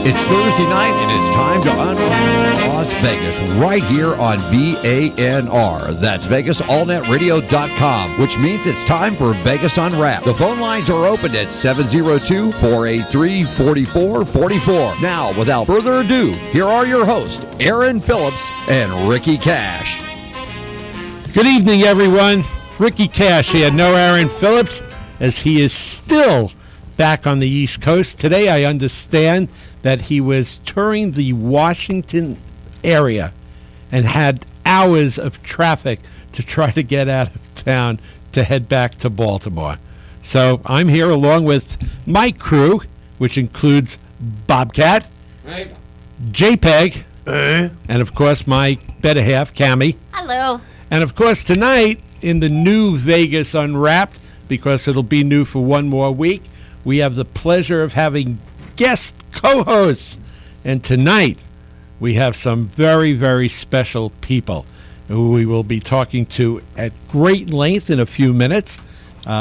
It's Thursday night, and it's time to unwrap Las Vegas right here on VANR. That's VegasAllNetRadio.com, which means it's time for Vegas Unwrapped. The phone lines are open at 702-483-4444. Now, without further ado, here are your hosts, Aaron Phillips and Ricky Cash. Good evening, everyone. Ricky Cash here. No Aaron Phillips, as he is still back on the East Coast. Today, I understand that he was touring the Washington area and had hours of traffic to try to get out of town to head back to Baltimore. So I'm here along with my crew, which includes Bobcat, right, JPeg, and of course my better half, Cammie. Hello. And of course tonight in the new Vegas Unwrapped, because it'll be new for one more week, we have the pleasure of having guest co-hosts. And tonight we have some very, very special people who we will be talking to at great length in a few minutes.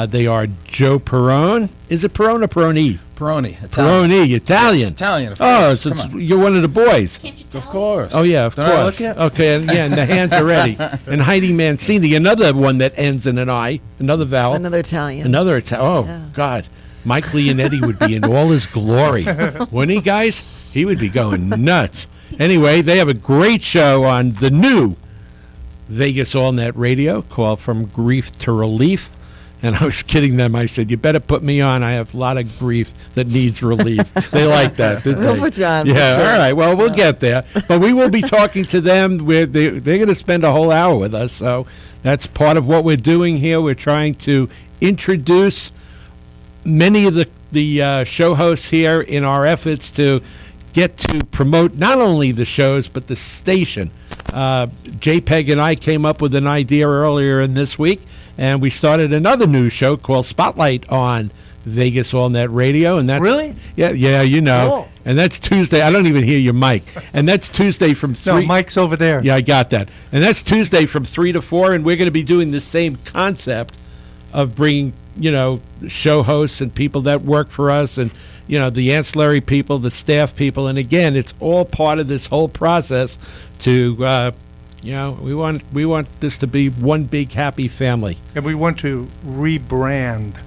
They are Joe Peroni. Is it Peroni or Peroni? Peroni, Italian. Peroni, Italian. Yes, Italian, of course. Oh, so you're one of the boys. Can't you tell? Of course. Oh, yeah, of Don't I course. look it? Okay, and the hands are ready. And Heidi Mancini, another one that ends in an I, another vowel. Another Italian. Another Italian. Oh, Yeah. God. Mike Leonetti would be in all his glory. Wouldn't he, guys? He would be going nuts. Anyway, they have a great show on the new Vegas All Net Radio called From Grief to Relief. And I was kidding them. I said, you better put me on. I have a lot of grief that needs relief. They like that, didn't We'll they? put you on. Yeah, for sure. all right. Well, we'll get there. But we will be talking to them. They're going to spend a whole hour with us. So that's part of what we're doing here. We're trying to introduce many of the show hosts here in our efforts to get to promote not only the shows, but the station. JPeg and I came up with an idea earlier in this week, and we started another new show called Spotlight on Vegas All Net Radio. And that's Really? Yeah, you know. Cool. And that's Tuesday. I don't even hear your mic. And that's Tuesday from 3. No, Mike's over there. Yeah, I got that. And that's Tuesday from 3 to 4, and we're going to be doing the same concept of bringing, show hosts and people that work for us and, the ancillary people, the staff people. And again, it's all part of this whole process to, we want this to be one big happy family. And we want to rebrand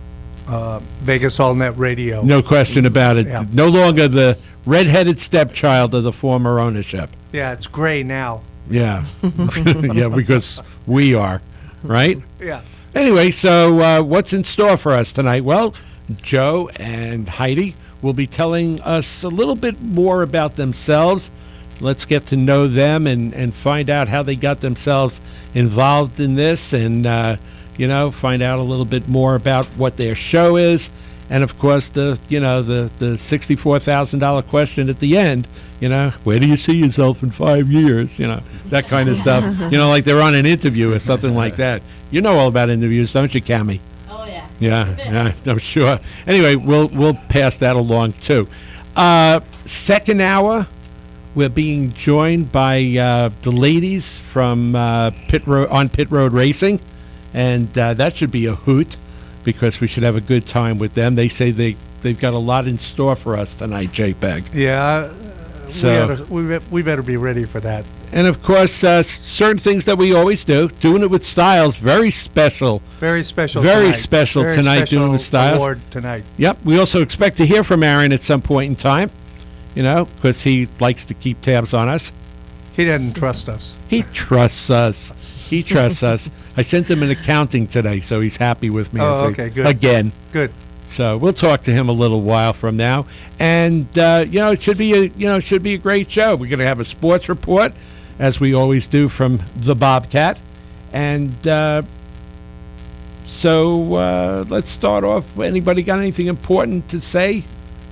Vegas All Net Radio. No question about it. Yeah. No longer the redheaded stepchild of the former ownership. Yeah, it's gray now. Yeah. Yeah, because we are, right? Yeah. Anyway, so what's in store for us tonight? Well, Joe and Heidi will be telling us a little bit more about themselves. Let's get to know them and find out how they got themselves involved in this and, find out a little bit more about what their show is. And, of course, the $64,000 question at the end, where do you see yourself in 5 years? That kind of stuff. Like they're on an interview or something like that. You know all about interviews, don't you, Cammie? Oh, yeah. Yeah, I'm sure. Anyway, we'll pass that along, too. Second hour, we're being joined by the ladies from Pit Road Racing, and that should be a hoot because we should have a good time with them. They say they've got a lot in store for us tonight, JPeg. Yeah. So we better be ready for that. And of course, certain things that we always do, doing it with Styles, very special. Very special Very tonight. special Very tonight special doing with Styles. award tonight. Yep, we also expect to hear from Aaron at some point in time, because he likes to keep tabs on us. He doesn't trust us. He trusts us. He trusts us. I sent him an accounting today, so he's happy with me. Oh, okay, good. Again. Good. So we'll talk to him a little while from now, and it should be a great show. We're going to have a sports report, as we always do, from the Bobcat, And so let's start off. Anybody got anything important to say?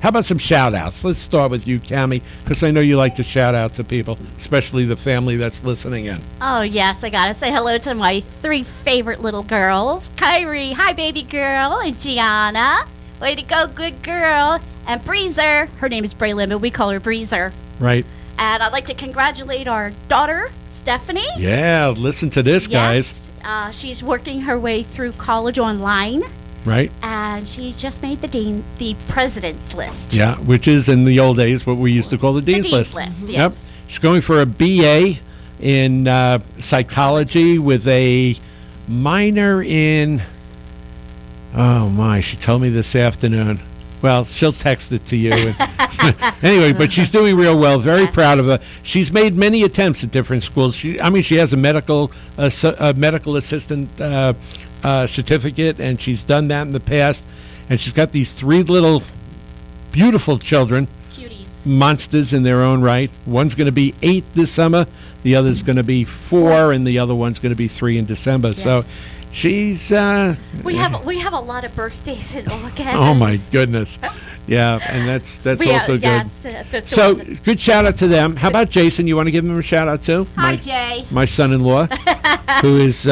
How about some shout-outs? Let's start with you, Cammie, because I know you like to shout out to people, especially the family that's listening in. Oh, yes, I gotta say hello to my 3 favorite little girls. Kyrie, hi, baby girl, and Gianna. Way to go, good girl. And Breezer, her name is Braylon, but we call her Breezer. Right. And I'd like to congratulate our daughter, Stephanie. Yeah, listen to this, guys. Yes, she's working her way through college online. Right. And she just made the president's list. Yeah, which is in the old days what we used to call the Dean's List. Yes. Yep. She's going for a BA in psychology with a minor in, oh my, she told me this afternoon. Well, she'll text it to you. Anyway, but she's doing real well. Very proud of her. She's made many attempts at different schools. She has a medical assistant certificate, and she's done that in the past. And she's got these 3 little beautiful children, Cuties. monsters in their own right. One's going to be 8 this summer, the other's going to be 4, and the other one's going to be 3 in December. Yes. So she's we have a lot of birthdays in August. oh my goodness. Yeah, and that's also good. Yes, So good shout out to them. How about Jason? You want to give him a shout out too? Hi, Jay. My son-in-law, who's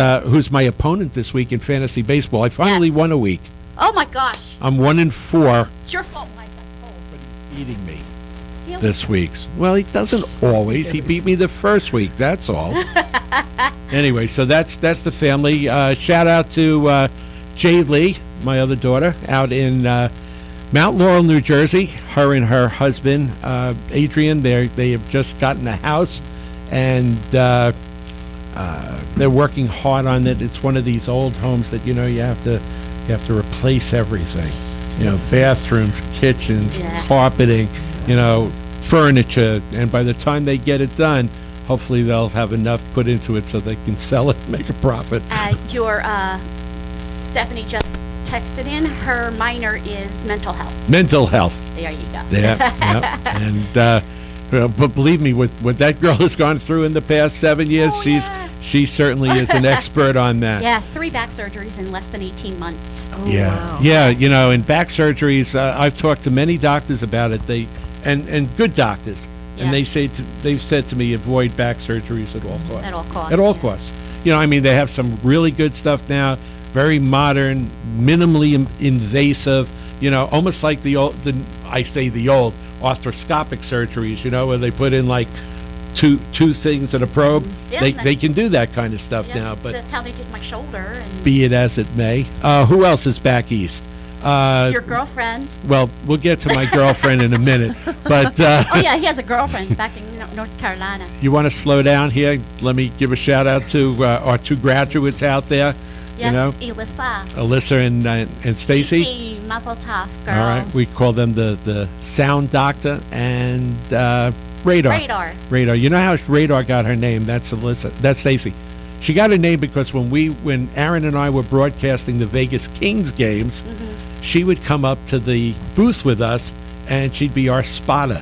my opponent this week in fantasy baseball. I finally Yes. won a week. Oh my gosh. I'm 1-4. It's your fault, Mike. Beating me He this week. Well, he doesn't always. He beat me the first week. That's all. Anyway, so that's the family. Shout out to Jay Lee, my other daughter, out in Mount Laurel, New Jersey. Her and her husband, Adrian, they have just gotten a house, and they're working hard on it. It's one of these old homes that you have to replace everything. Bathrooms, kitchens, Yeah. carpeting, furniture, and by the time they get it done, hopefully they'll have enough put into it so they can sell it and make a profit. Your Stephanie just texted in. Her minor is mental health. Mental health. There you go. Yeah. And but believe me, what that girl has gone through in the past 7 years, Oh, she certainly is an expert on that. Yeah, 3 back surgeries in less than 18 months. Yeah, in back surgeries, I've talked to many doctors about it. And good doctors, and Yeah. they've said to me, avoid back surgeries at all costs. At all costs. At all yeah. costs. They have some really good stuff now, very modern, minimally invasive. Almost like the old arthroscopic surgeries. Where they put in like two things in a probe. Yeah, They can do that kind of stuff Yeah, now. But that's how they did my shoulder. And be it as it may. Who else is back east? your girlfriend. Well, we'll get to my girlfriend in a minute, but Oh yeah, he has a girlfriend back in North Carolina. you want to slow down here? Let me give a shout out to our 2 graduates out there. Yes, Alyssa Elissa. and Stacy. Stacy, Mazel Tov, girls. All right, we call them the sound doctor and Radar. Radar. You know how Radar got her name? That's Alyssa. That's Stacy. She got her name because when Aaron and I were broadcasting the Vegas Kings games, she would come up to the booth with us, and she'd be our spotter.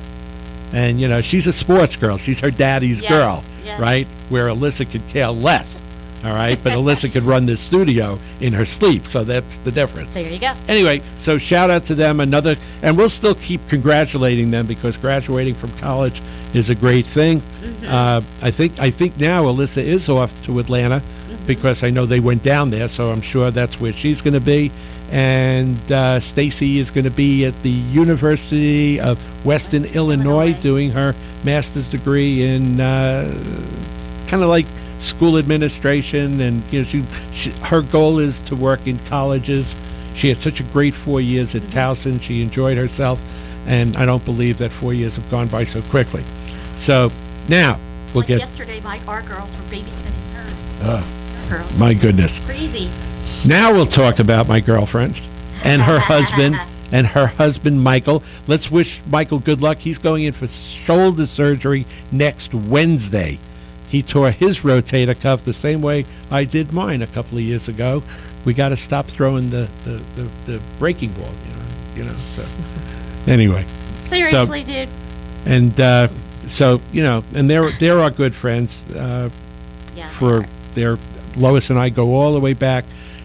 And she's a sports girl. She's her daddy's Yes, girl, yes. right? Where Alyssa could care less. All right, but Alyssa could run the studio in her sleep, so that's the difference. There you go. Anyway, so shout out to them. And we'll still keep congratulating them because graduating from college is a great thing. I think now Alyssa is off to Atlanta because I know they went down there, so I'm sure that's where she's going to be. And Stacy is going to be at the University of Western Illinois doing her master's degree in kind of like school administration, and her goal is to work in colleges. She had such a great 4 years at Towson. She enjoyed herself, and I don't believe that 4 years have gone by so quickly. So now we'll get. Yesterday, our girls were babysitting her. Her girls. My goodness. Crazy. Now we'll talk about my girlfriend and her husband, Michael. Let's wish Michael good luck. He's going in for shoulder surgery next Wednesday. He tore his rotator cuff the same way I did mine a couple of years ago. We got to stop throwing the breaking ball, so anyway. Seriously, dude. And and they're our good friends. Yeah. For they're Lois and I go all the way back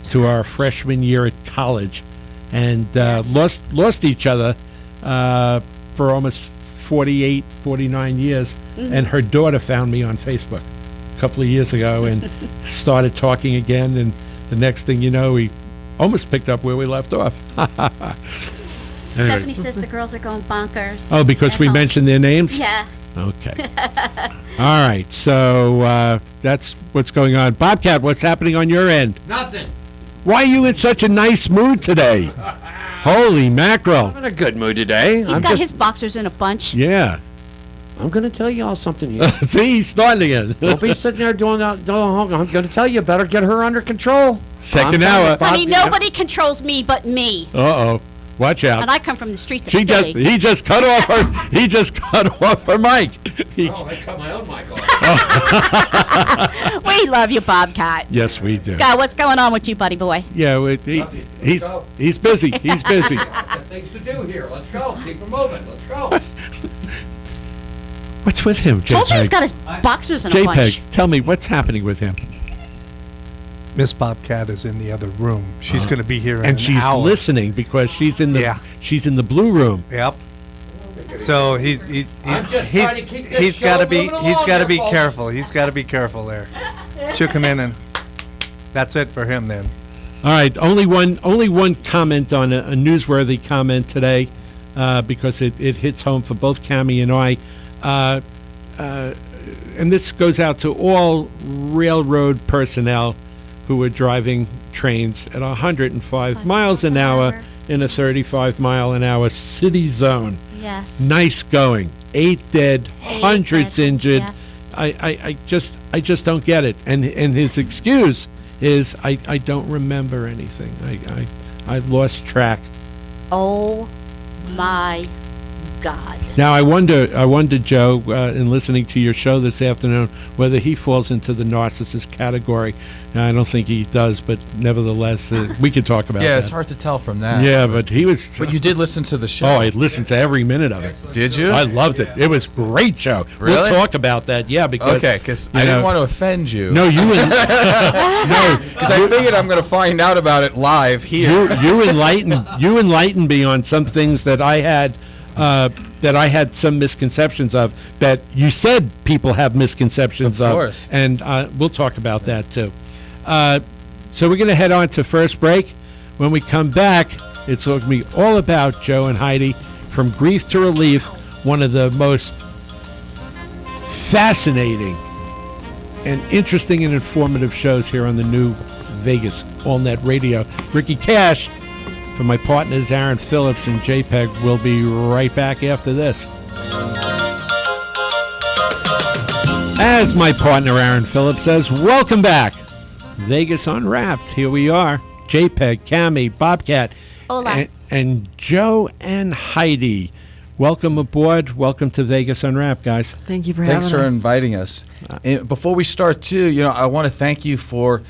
to our freshman year at college, and lost each other for almost 48, 49 years. And her daughter found me on Facebook a couple of years ago and started talking again. And the next thing you know, we almost picked up where we left off. Anyway. Stephanie says the girls are going bonkers. Oh, because at we home. mentioned their names? Yeah. Okay. All right. So that's what's going on. Bobcat, what's happening on your end? Nothing. Why are you in such a nice mood today? Holy mackerel. I'm in a good mood today. He's got his boxers in a bunch. Yeah. I'm going to tell you all something here. See, he's starting again. Don't be sitting there doing that. I'm going to tell you, better get her under control. Second I'm telling hour. you, Bob, Honey, nobody controls me but me. Uh-oh. Watch out. And I come from the streets of He Philly. just cut off her mic. I cut my own mic off. We love you, Bobcat. Yes, we do. God, what's going on with you, buddy boy? Yeah, he's busy. He's busy. Got things to do here. Let's go. Keep it moving. Let's go. What's with him, Told you he's JPeg? got his boxers in a bunch. JPeg, tell me what's happening with him. Miss Bobcat is in the other room. She's going to be here in And an she's hour. listening because she's in the Yeah. she's in the blue room. Yep. So I'm just trying to keep this show moving along here, folks. careful. He's got to be careful there. She'll come in and that's it for him then. All right, only one comment on a newsworthy comment today, because it hits home for both Cammie and I, and this goes out to all railroad personnel who are driving trains at 105 miles an hour in a 35-mile-an-hour city zone. Yes. Nice going. 8 dead, hundreds dead, injured. yes. I just don't get it. And his excuse is I don't remember anything. I lost track. Oh my God. Now I wonder, Joe, in listening to your show this afternoon, whether he falls into the narcissist category. Now, I don't think he does, but nevertheless, we could talk about Yeah, that. it's hard to tell from that. Yeah, but he was. But you did listen to the show. Oh, I listened to every minute of it. Did you? I loved it. It was a great show. Really? We'll talk about that. Yeah, because Okay, because you I didn't know- want to offend you. No, you and no, Because I figured I'm going to find out about it live here. you enlightened me on some things that I had some misconceptions of, that you said people have misconceptions of. Of course. And we'll talk about that too. So we're going to head on to first break. When we come back, it's going to be all about Joe and Heidi, from grief to relief, one of the most fascinating and interesting and informative shows here on the new Vegas AllNet Radio. Ricky Cash, for my partners Aaron Phillips and JPeg, will be right back after this. As my partner Aaron Phillips says, welcome back. Vegas Unwrapped. Here we are. JPeg, Cammie, Bobcat, Hola. and Joe and Heidi. Welcome aboard. Welcome to Vegas Unwrapped, guys. Thank you for Thanks for having us. inviting us. And before we start, too, I want to thank you for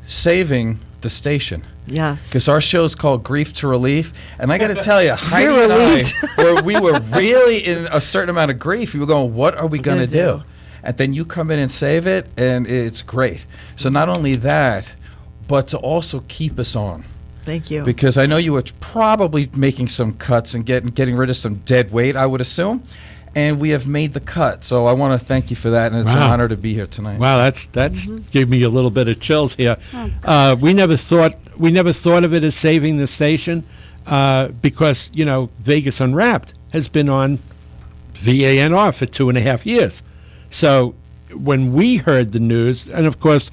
saving the station. Yes. Because our show is called Grief to Relief. And I got to tell you, Heidi You're and I, relieved. we were really in a certain amount of grief. We were going, what are we going to do? And then you come in and save it, and it's great. So not only that, but to also keep us on. Thank you. Because I know you were probably making some cuts and getting rid of some dead weight, I would assume. And we have made the cut. So I want to thank you for that, and it's an Wow. honor to be here tonight. Wow, that's gave me a little bit of chills here. We never thought of it as saving the station, because Vegas Unwrapped has been on VANR for 2.5 years. So when we heard the news, and of course,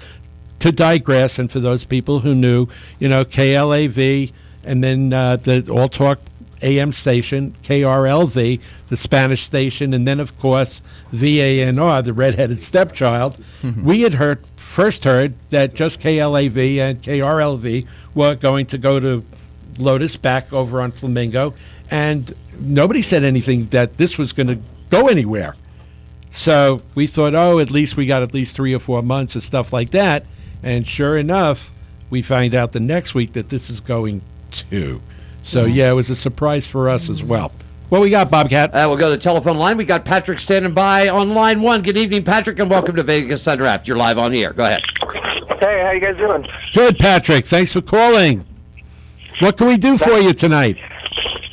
to digress, and for those people who knew, KLAV, and then the All Talk AM station, KRLV, the Spanish station, and then, of course, VANR, the redheaded stepchild. We had first heard that just KLAV and KRLV were going to go to Lotus back over on Flamingo, and nobody said anything that this was going to go anywhere. So we thought, at least we got at least 3 or 4 months of stuff like that. And sure enough, we find out the next week that this is going to. So, yeah, it was a surprise for us as well. What we got, Bobcat? We'll go to the telephone line. We got Patrick standing by on line 1. Good evening, Patrick, and welcome to Vegas Unwrapped. You're live on here. Go ahead. Hey, how you guys doing? Good, Patrick. Thanks for calling. What can we do for you tonight?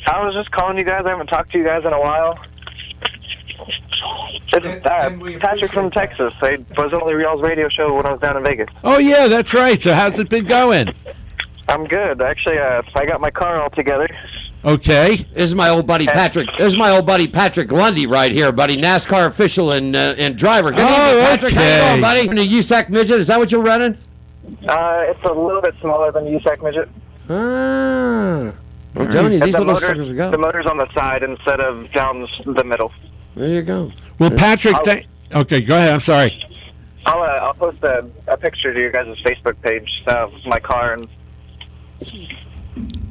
I was just calling you guys. I haven't talked to you guys in a while. It's Patrick from Texas. I was on the Real's radio show when I was down in Vegas. Oh, yeah, that's right. So how's it been going? I'm good. Actually, I got my car all together. Okay. This is my old buddy Patrick. This is my old buddy Patrick Lundy right here, buddy. NASCAR official and driver. Good evening, Patrick. okay. How you doing, buddy? From the USAC Midget. Is that what you're running? It's a little bit smaller than the USAC Midget. Ah. I'm telling you, these little suckers go. The motor's on the side instead of down the middle. There you go. Well, Patrick, okay, go ahead. I'm sorry. I'll post a picture to your guys' Facebook page of my car and.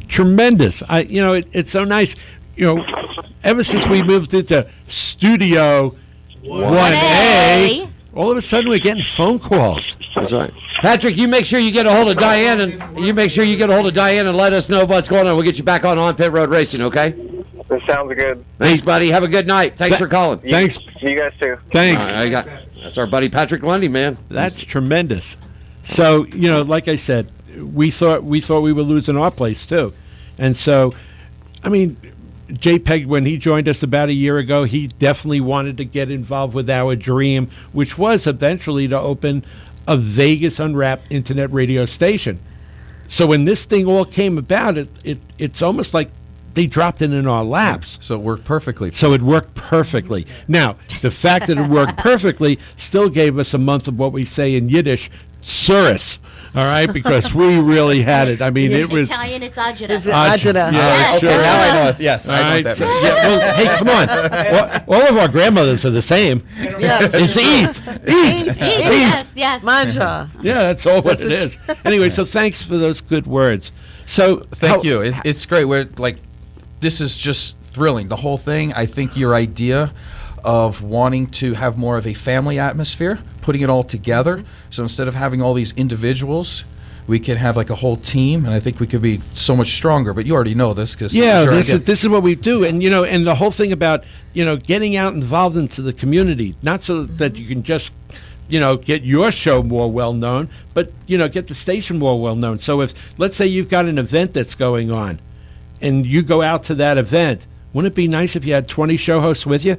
Tremendous. It's so nice. Ever since we moved into Studio 1A, all of a sudden we're getting phone calls. That's right. Patrick, you make sure you get a hold of Diane and let us know what's going on. We'll get you back on Pit Road Racing, okay? This sounds good. Thanks, buddy. Have a good night. Thanks for calling. Thanks. You guys too. Thanks. All right, that's our buddy Patrick Lundy, man. That's tremendous. So, like I said, we thought we were losing our place too. And so, I mean, JPeg, when he joined us about a year ago, he definitely wanted to get involved with our dream, which was eventually to open a Vegas Unwrapped internet radio station. So when this thing all came about, it's almost like they dropped it in our laps. So it worked perfectly. So it worked perfectly. Now, the fact that it worked perfectly still gave us a month of what we say in Yiddish, service. All right, because we really had it. I mean, it was Italian. It's agita. agita. Yeah, sure. Now I know it. Yes, All I know right, what that so- means. yeah, well, hey, come on. All of our grandmothers are the same. Yes. It's eat. Yes. Manja. Yeah, that's all what it is. Anyway, so thanks for those good words. So Thank you. It's great. We're like, this is just thrilling. The whole thing. I think your idea of wanting to have more of a family atmosphere, putting it all together. So instead of having all these individuals, we can have like a whole team, and I think we could be so much stronger. But you already know this, because this is what we do, and and the whole thing about getting out involved into the community, not so that you can just get your show more well known, but get the station more well known. So if, let's say, you've got an event that's going on, and you go out to that event, wouldn't it be nice if you had 20 show hosts with you?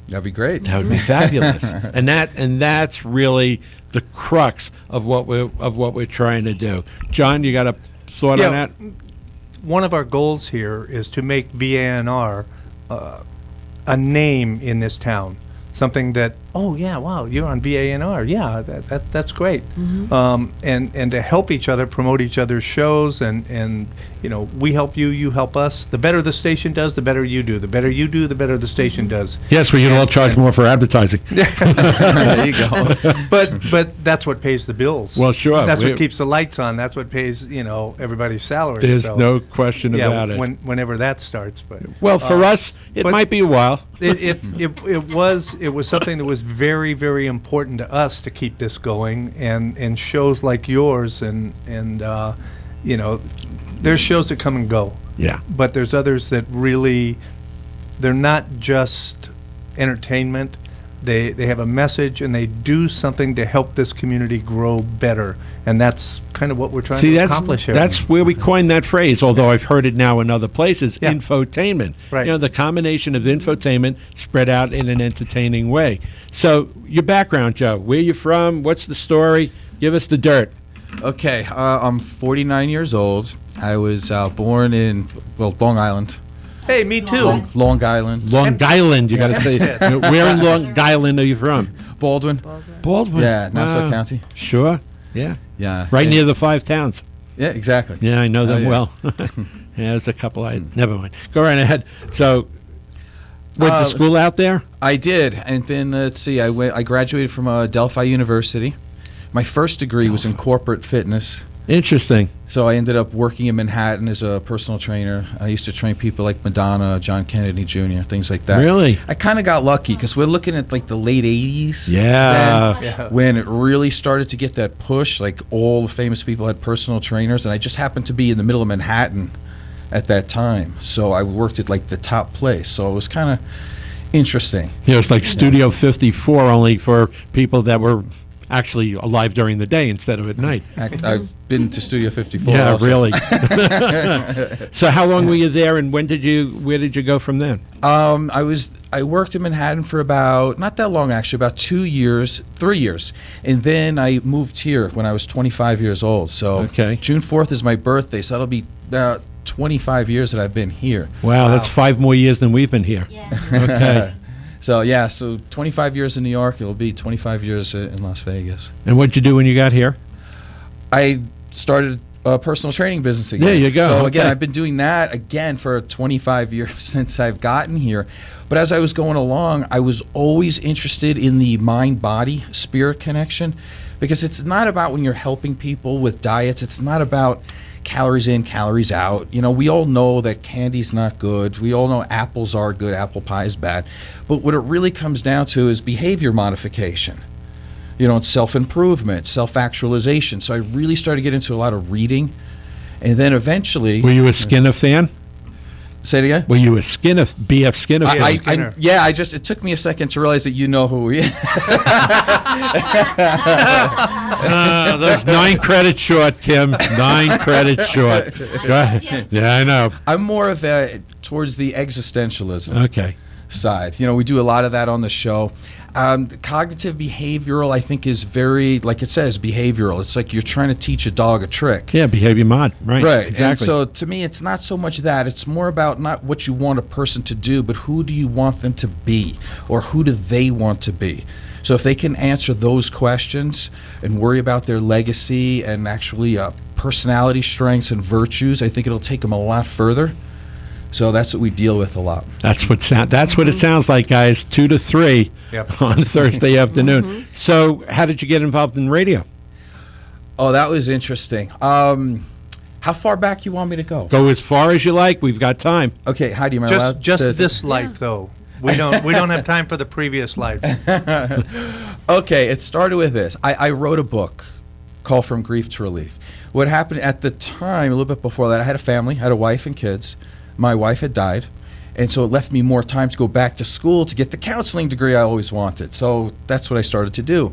That'd be great. That would be fabulous, and that's really the crux of what we're trying to do. John, you got a thought on that? One of our goals here is to make VANR a name in this town. Something that, oh yeah, wow, you're on VANR, yeah, that's great. And to help each other, promote each other's shows, and we help you, you help us. The better the station does, the better you do. The better you do, the better the station does. Yes, we can all charge more for advertising. There you go. But that's what pays the bills. Well, sure. That's what keeps the lights on. That's what pays everybody's salary. There's So, no question about it. Whenever that starts, but Well, for us, it might be a while. it was something that was very, very important to us to keep this going, and shows like yours, and there's shows that come and go. Yeah. But there's others that really, they're not just entertainment. They have a message, and they do something to help this community grow better, and that's kind of what we're trying to accomplish here. That's where we coined that phrase, although I've heard it now in other places, Yeah. infotainment. Right. The combination of infotainment spread out in an entertaining way. So, your background, Joe, where you from, what's the story, give us the dirt. Okay, I'm 49 years old. I was born in, Long Island. Hey, me too. Long Island. Long Island, you got to say. Where in Long Island are you from? Baldwin. Baldwin. Yeah, Nassau Wow. County. Sure, yeah. Yeah. Right and- near the 5 towns. Yeah, exactly. Yeah, I know them yeah. well. Yeah, there's a couple never mind. Go right ahead. So, went to school out there? I did, and then let's see. I graduated from Delphi University. My first degree was in corporate fitness. Interesting. So I ended up working in Manhattan as a personal trainer. I used to train people like Madonna, John Kennedy Jr., things like that. Really? I kind of got lucky because we're looking at like the late 80s. Yeah. then, when it really started to get that push, like all the famous people had personal trainers, and I just happened to be in the middle of Manhattan at that time. So I worked at like the top place. So it was kind of interesting. It's like Studio 54, only for people that were Actually, live during the day instead of at night. I've been to Studio 54. Yeah, also. really. So how long were you there, and where did you go from then? I worked in Manhattan for about, not that long actually, about 3 years. And then I moved here when I was 25 years old. So Okay. June 4th is my birthday, so that'll be about 25 years that I've been here. Wow, that's 5 more years than we've been here. Yeah. Okay. So yeah, so 25 years in New York, it'll be 25 years in Las Vegas. And what'd you do when you got here? I started a personal training business again. There you go, So again, okay. I've been doing that again for 25 years since I've gotten here. But as I was going along, I was always interested in the mind-body-spirit connection, because it's not about when you're helping people with diets, it's not about calories in, calories out. You know, we all know that candy's not good. We all know apples are good, apple pie is bad. But what it really comes down to is behavior modification. You know, it's self-improvement, self-actualization. So I really started to get into a lot of reading. And then eventually... Were you a Skinner fan? Say it again? Were you a BF Skinner fan? Skinner. It took me a second to realize that you know who he is. That's 9 credits short, Kim. 9 credits short. Go ahead. Yeah, I know. I'm more of a towards the existentialism Okay. side. You know, we do a lot of that on the show. Cognitive behavioral, I think, is very, like it says, behavioral. It's like you're trying to teach a dog a trick. Yeah, behavior mod. Right. Right. Exactly. And so to me, it's not so much that. It's more about not what you want a person to do, but who do you want them to be, or who do they want to be. So if they can answer those questions and worry about their legacy and actually personality strengths and virtues, I think it'll take them a lot further. So that's what we deal with a lot. That's what it sounds like, guys. 2 to 3 Yep. on Thursday afternoon. So, how did you get involved in radio? Oh, that was interesting. How far back you want me to go? Go as far as you like. We've got time. Okay, Heidi, am I allowed Just to- this life, though. We don't have time for the previous life. Okay, it started with this. I wrote a book called From Grief to Relief. What happened at the time, a little bit before that, I had a family, had a wife and kids. My wife had died, and so it left me more time to go back to school to get the counseling degree I always wanted. So that's what I started to do.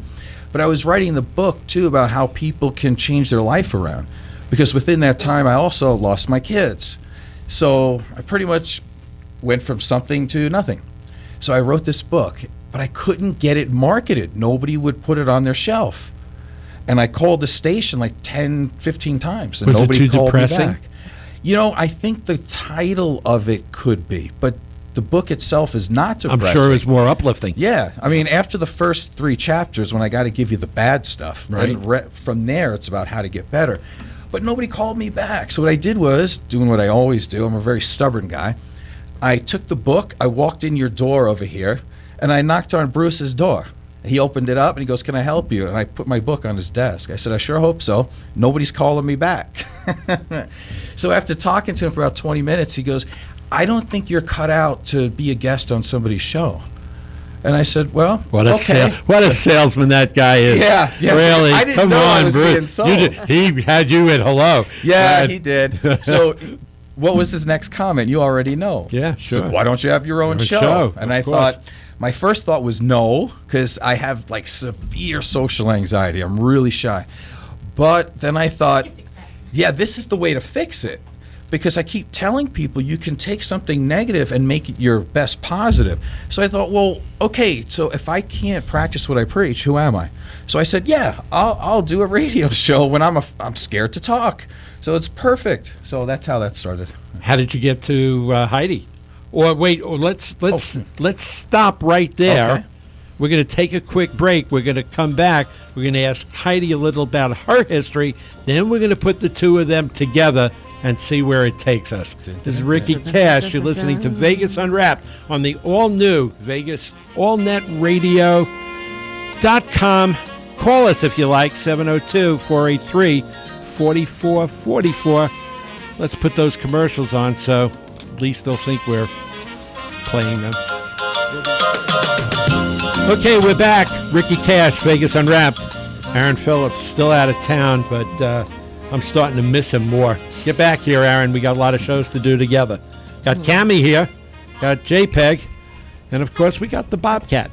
But I was writing the book, too, about how people can change their life around, because within that time, I also lost my kids. So I pretty much went from something to nothing. So I wrote this book, but I couldn't get it marketed. Nobody would put it on their shelf. And I called the station like 10, 15 times, and Was it nobody too called depressing? me back. You know, I think the title of it could be, but the book itself is not I'm depressing. sure it was more uplifting. Yeah, I mean, after the first 3 chapters, when I got to give you the bad stuff, Right. and from there, it's about how to get better. But nobody called me back. So what I did was, doing what I always do, I'm a very stubborn guy. I took the book, I walked in your door over here, and I knocked on Bruce's door. He opened it up, and he goes, "Can I help you?" And I put my book on his desk. I said, "I sure hope so. Nobody's calling me back." So after talking to him for about 20 minutes, he goes, "I don't think you're cut out to be a guest on somebody's show." And I said, "Well, What a okay." what a salesman that guy is. Yeah, yeah. Really. I didn't Come know I on, was Bruce. being sold. He had you at hello. Yeah, Right. he did. So what was his next comment? You already know. Yeah, He sure. said, "Why don't you have your own Your show?" show, And of I course. thought, my first thought was no, because I have like severe social anxiety. I'm really shy. But then I thought, yeah, this is the way to fix it. Because I keep telling people you can take something negative and make it your best positive. So I thought, well, okay, so if I can't practice what I preach, who am I? So I said, yeah, I'll do a radio show when I'm scared to talk. So it's perfect. So that's how that started. How did you get to Heidi? Or wait, let's stop right there. Okay. We're going to take a quick break. We're going to come back. We're going to ask Heidi a little about her history. Then we're going to put the two of them together and see where it takes us. This is Ricky Cash. You're listening to Vegas Unwrapped on the all-new Vegas AllNetRadio.com. Call us if you like, 702-483-4444. Let's put those commercials on so at least they'll think we're playing them. Okay, we're back. Ricky Cash, Vegas Unwrapped. Aaron Phillips still out of town, but I'm starting to miss him more. Get back here, Aaron. We got a lot of shows to do together. Got Cammie here, got JPeg, and of course we got the Bobcat,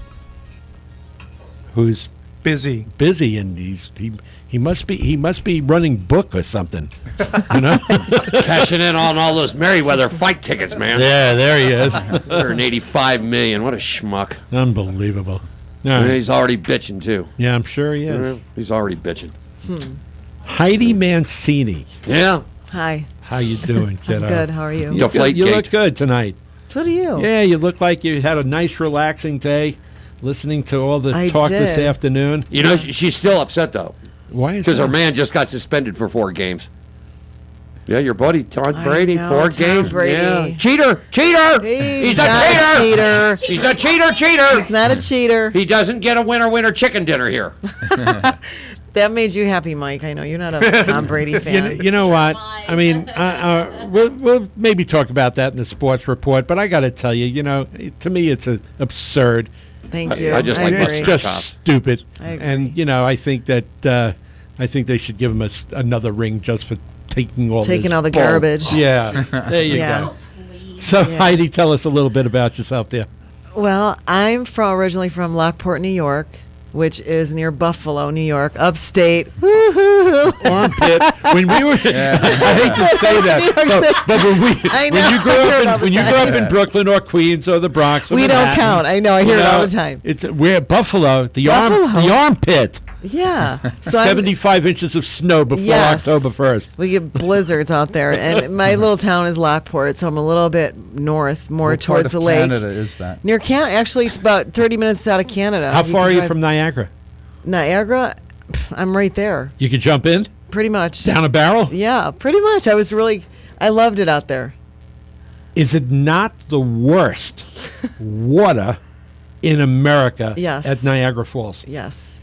who's Busy. busy, and he must be running book or something. You know? Cashing in on all those Merriweather fight tickets, man. Yeah, there he is. $185 million. What a schmuck. Unbelievable. All And right. he's already bitching, too. Yeah, I'm sure he is. He's already bitching. Heidi Mancini, Yeah. Hi. how you doing, kiddo? Good. How are you? Deflate You look gate. good tonight. So do you. Yeah, you look like you had a nice, relaxing day, listening to all the I talk this did. afternoon. You know, she's still upset, though, Why is because that? her man just got suspended for 4 games. Yeah, your buddy, Tom I Brady, know, 4 Tom games. Brady. Yeah. Cheater! Cheater! He's a not cheater! cheater. He's a cheater! Cheater! He's not a cheater. He doesn't get a winner chicken dinner here. That made you happy, Mike. I know you're not a Tom Brady fan. You know what? I mean, we'll maybe talk about that in the sports report, but I got to tell you, you know, to me, it's absurd. Thank you. I just like agree. It's just chops. stupid. I agree. And, you know, I think that they should give him another ring just for taking all Taking this all the bull. garbage. Yeah, there you Yeah. go. So, Yeah. Heidi, tell us a little bit about yourself there. Well, I'm originally from Lockport, New York, which is near Buffalo, New York, upstate. Woo-hoo. Armpit. When we were, I hate to say that, but I when know. you grew I hear it all up the in time. Brooklyn or Queens or the Bronx, or We don't Manhattan, count. I know. I hear you it all know, the time. We're Buffalo, the armpit. Yeah. So I'm- 75 inches of snow before Yes. October 1st. We get blizzards out there, and my little town is Lockport, so I'm a little bit north, more What part towards of the lake. Canada is that? Near Canada, actually, it's about 30 minutes out of Canada. How far are can you drive- from Niagara? Niagara? I'm right there, You could jump in pretty much. down a barrel. Yeah, pretty much. I loved it out there. Is it not the worst water in America Yes. at Niagara Falls? Yes.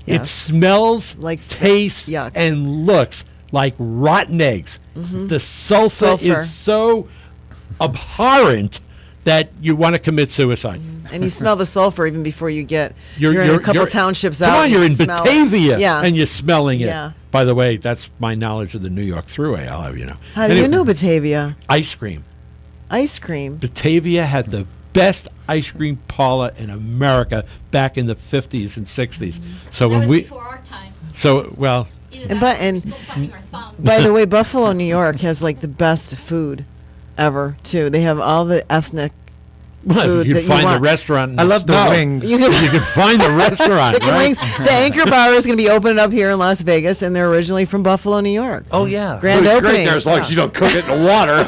It Yes. smells, Like tastes, yuck. and looks like rotten eggs. The sulfur Sulfur. is so abhorrent that you want to commit suicide. And you smell the sulfur even before you get. You're in a couple you're- townships Come out. on, and you're you in smell it. Batavia, Yeah. and you're smelling it. Yeah. By the way, that's my knowledge of the New York Thruway. I'll have you know. How do you know Batavia? Ice cream. Ice cream. Batavia had the best ice cream parlor in America back in the 50s and 60s. So That when was we, before our time. so well, Either And that but- or and- still sucking our thumbs. By the way, Buffalo, New York has like the best food ever too. They have all the ethnic food you that can find you the want. restaurant. in I love the snow. wings. You You can can find the restaurant, chicken right? wings. The Anchor Bar is going to be opening up here in Las Vegas, and they're originally from Buffalo, New York. Oh, yeah. Grand It's opening. great there as long as you don't cook it in the water.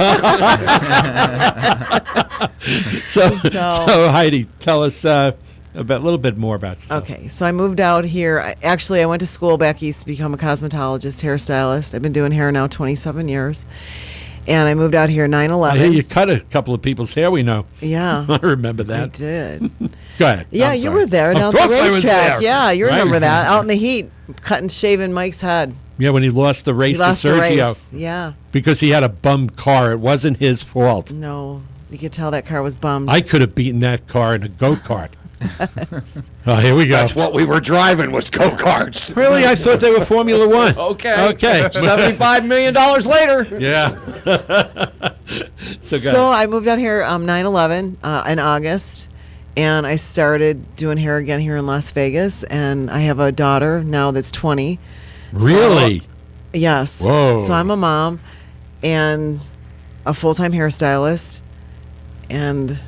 So, So- so Heidi, tell us about a little bit more about yourself. Okay, so I moved out here. I went to school back east to become a cosmetologist, hairstylist. I've been doing hair now 27 years. And I moved out here I hear 9/11. you cut a couple of people's hair. We know. Yeah, I remember I that. did. Go ahead. Yeah, I'm you sorry. were there Of down at the course I was racetrack. there. Yeah, you Right. remember that. Out in the heat, cutting, shaving Mike's head. Yeah, when he lost the race He lost to the Sergio race. Yeah. because he had a bum car. It wasn't his fault. No, you could tell that car was bummed. I could have beaten that car in a go-kart. Oh, here we go. That's what we were driving was go-karts. Really? I thought they were Formula One. Okay. Okay. $75 million later. Yeah. So, go So ahead. I moved out here 9/11 in August, and I started doing hair again here in Las Vegas. And I have a daughter now that's 20. Really? Yes. Whoa. So I'm a mom and a full-time hairstylist, and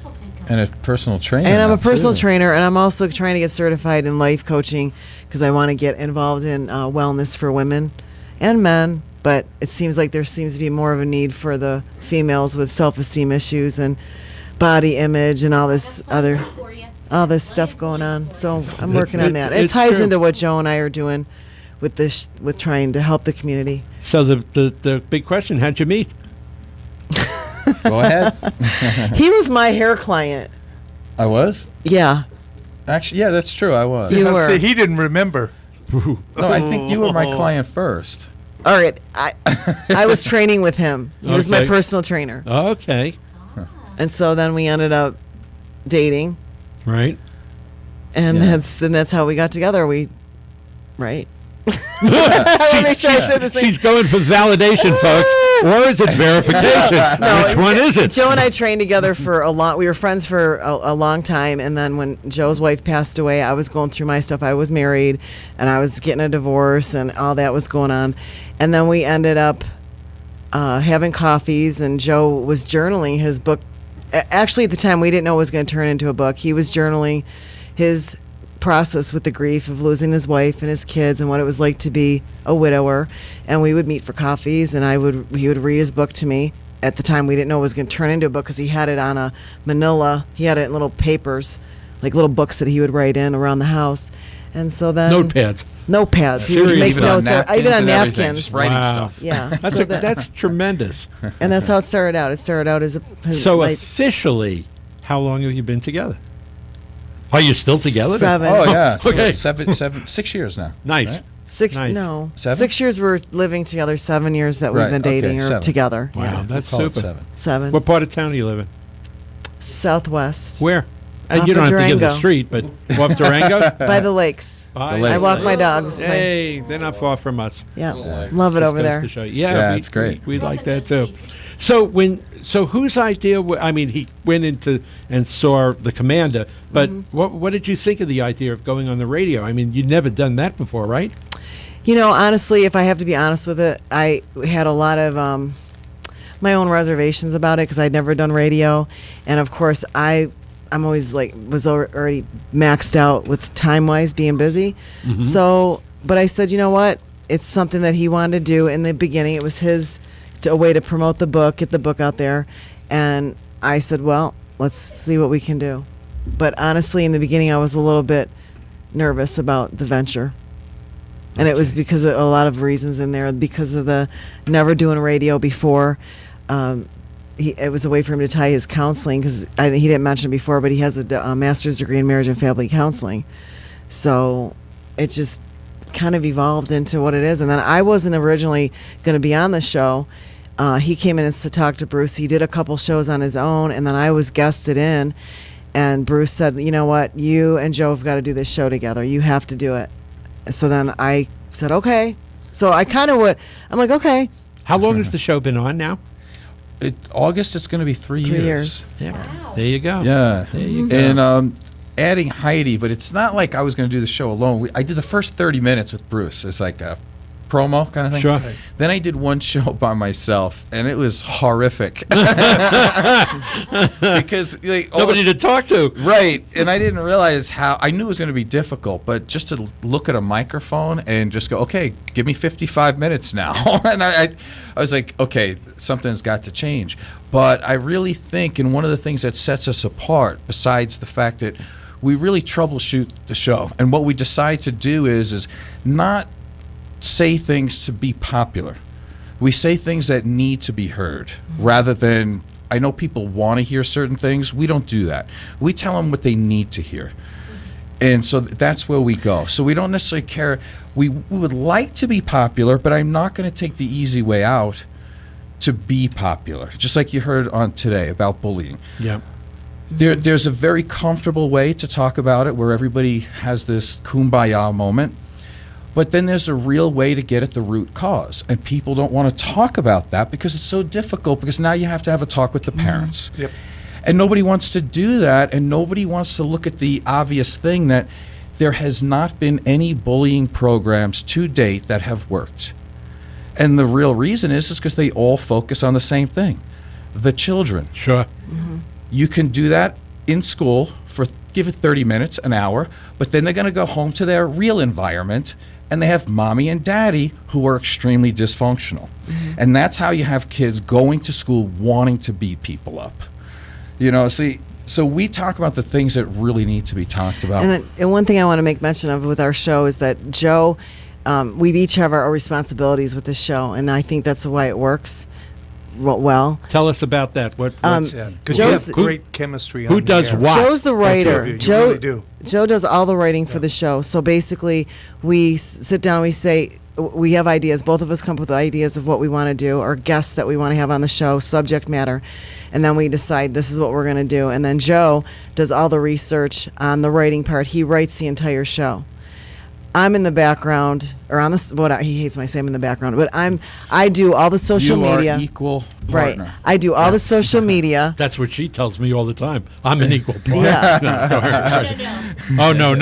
And a personal trainer. I'm now, a personal too. trainer, and I'm also trying to get certified in life coaching because I want to get involved in wellness for women and men. But it seems like there seems to be more of a need for the females with self-esteem issues and body image and all this all this stuff going on. So I'm working on that. It it's ties true. into what Joe and I are doing with this, with trying to help the community. So the big question: how'd you meet? Go ahead. He was my hair client. I was? Yeah, Actually, yeah, that's true. I was. You Let's were. see, he didn't remember. No, I think you were my client first. all right. I was training with him. He was my Okay. personal trainer. Okay. And so then we ended up dating, Right. and Yeah. that's how we got together. Right. I want to make sure I said the same. She's going for validation, folks. Or is it verification? Which one is it? Joe and I trained together for a long. We were friends for a long time, and then when Joe's wife passed away, I was going through my stuff. I was married, and I was getting a divorce, and all that was going on. And then we ended up having coffees, and Joe was journaling his book. Actually, at the time, we didn't know it was going to turn into a book. He was journaling his process with the grief of losing his wife and his kids and what it was like to be a widower. And we would meet for coffees, and he would read his book to me. At the time, we didn't know it was going to turn into a book because he had it on a manila. He had it in little papers, like little books that he would write in around the house. And so then Notepads. He would make Even on notes, even on and everything, napkins. just writing Wow. stuff. Yeah, That's so that's tremendous. and that's how it started out. It started out as So like officially, how long have you been together? Are you still together? 7. Oh yeah. Okay. 6 years now. Nice. Right? 6 Nice. no 7? 6 years we're living together. 7 years that we've Right, been dating okay, or 7. together. Wow, Yeah. that's Call it super. 7. 7. What part of town do you live in? Southwest. Where? And Off you don't of have to give the Durango. street, but off Durango? By the lakes. I lake. I walk my dogs. Hey, they're not far from us. Yeah, love it Just over goes there. to show you. Yeah, Yeah, we, it's great. We like that too. So whose idea? I mean, he went into and saw the Commander, but what did you think of the idea of going on the radio? I mean, you'd never done that before, right? You know, honestly, if I have to be honest with it, I had a lot of my own reservations about it because I'd never done radio, and of course I'm always like was already maxed out with time-wise being busy. So, but I said, you know what? It's something that he wanted to do in the beginning. It was a way to promote the book, get the book out there, and I said, well, let's see what we can do. But honestly, in the beginning, I was a little bit nervous about the venture. And it was because of a lot of reasons in there, because of the never doing radio before. It was a way for him to tie his counseling, because he didn't mention it before, but he has a master's degree in marriage and family counseling. So it just kind of evolved into what it is. And then I wasn't originally going to be on the show. He came in to talk to Bruce. He did a couple shows on his own, and then I was guested in. And Bruce said, you know what, you and Joe have got to do this show together. You have to do it. So then I said, okay. So I kind of would, I'm like, okay. How long has the show been on now? August, it's going to be 3 years. 3 years. Yeah. There you go. Yeah. There you go. And adding Heidi, but it's not like I was going to do the show alone. I did the first 30 minutes with Bruce. It's like a promo kind of thing. Sure. Right. Then I did one show by myself, and it was horrific. Because Nobody to talk to. Right, and I didn't realize how. I knew it was going to be difficult, but just to look at a microphone and just go, okay, give me 55 minutes now. And I was like, okay, something's got to change. But I really think, and one of the things that sets us apart, besides the fact that we really troubleshoot the show, and what we decide to do is not say things to be popular. We say things that need to be heard, rather than, I know people want to hear certain things. We don't do that. We tell them what they need to hear. And so that's where we go. So we don't necessarily care. We would like to be popular, but I'm not going to take the easy way out to be popular. Just like you heard on today about bullying. Yeah. There's a very comfortable way to talk about it where everybody has this kumbaya moment. But then there's a real way to get at the root cause. And people don't want to talk about that because it's so difficult, because now you have to have a talk with the parents. Yep. And nobody wants to do that, and nobody wants to look at the obvious thing that there has not been any bullying programs to date that have worked. And the real reason is because they all focus on the same thing, the children. Sure. You can do that in school for, give it 30 minutes, an hour, but then they're going to go home to their real environment, and they have mommy and daddy who are extremely dysfunctional. And that's how you have kids going to school wanting to beat people up. You know, see, so we talk about the things that really need to be talked about. And one thing I want to make mention of with our show is that Joe, we each have our responsibilities with this show, and I think that's the way it works well. Tell us about that. What? Yeah, because you Joe's- have great chemistry. who on the does air. what? Joe's the writer. You Joe really do. Joe does all the writing for the show. So basically, we sit down, we say, we have ideas. Both of us come up with ideas of what we want to do, or guests that we want to have on the show, subject matter. And then we decide this is what we're going to do. And then Joe does all the research on the writing part. He writes the entire show. I'm in the background, or on this. He hates my saying in the background, but I do all the social media. You are equal Right. partner. I do all the social media. That's what she tells me all the time. I'm an equal partner. Yeah. Oh, no.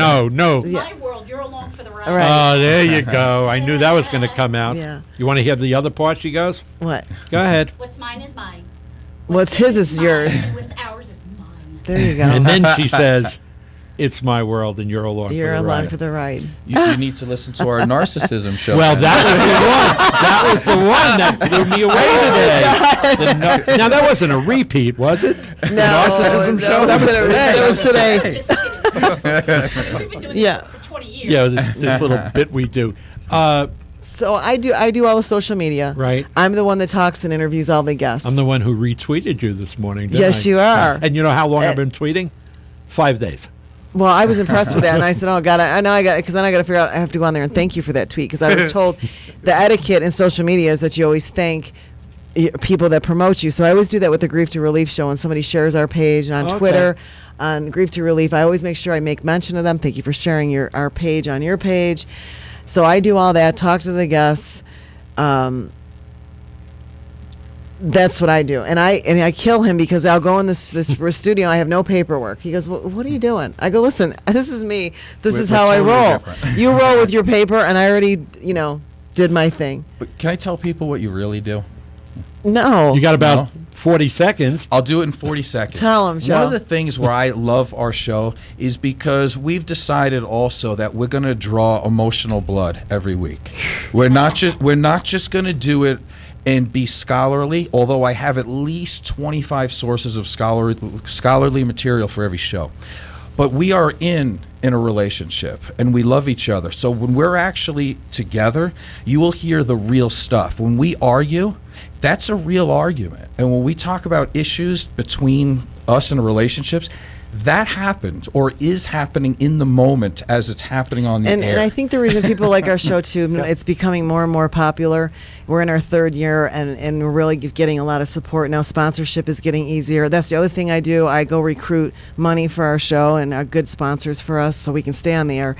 My world, you're along for the ride. Right. Oh, there you go. I knew that was going to come out. Yeah. You want to hear the other part she goes? What? Go ahead. What's mine is mine. What's his is mine, yours. What's ours is mine. There you go. And then she says, it's my world and you're along You're for the along ride. for the ride. You need to listen to our narcissism show. Well, man. that was the one that blew me away today. Now, that wasn't a repeat, was it? The narcissism show? That was today. That was today. Just kidding. We've been doing Yeah. this for 20 years. Yeah, this little bit we do. So I do all the social media. Right. I'm the one that talks and interviews all the guests. I'm the one who retweeted you this morning. Didn't Yes, I? you are. And you know how long I've been tweeting? 5 days. Well, I was impressed with that, and I said, "Oh God, I got because then I got to figure out. I have to go on there and thank you for that tweet because I was told the etiquette in social media is that you always thank people that promote you. So I always do that with the Grief to Relief show when somebody shares our page and on Okay. Twitter, on Grief to Relief. I always make sure I make mention of them. Thank you for sharing our page on your page. So I do all that. Talk to the guests. That's what I do, and I kill him because I'll go in this studio. I have no paperwork. He goes, well, "What are you doing?" I go, "Listen, this is me. This is how I totally roll. different. You roll with your paper, and I already, did my thing." But can I tell people what you really do? No, You got about No. 40 seconds. I'll do it in 40 seconds. Tell 'em, Joe. One of the things where I love our show is because we've decided also that we're going to draw emotional blood every week. We're not just going to do it and be scholarly, although I have at least 25 sources of scholarly material for every show. But we are in a relationship and we love each other. So when we're actually together, you will hear the real stuff. When we argue, that's a real argument. And when we talk about issues between us and relationships, that happens or is happening in the moment as it's happening on the air. And I think the reason people like our show too, it's becoming more and more popular. We're in our third year, and we're really getting a lot of support now. Sponsorship is getting easier. That's the other thing I do. I go recruit money for our show and good sponsors for us so we can stay on the air.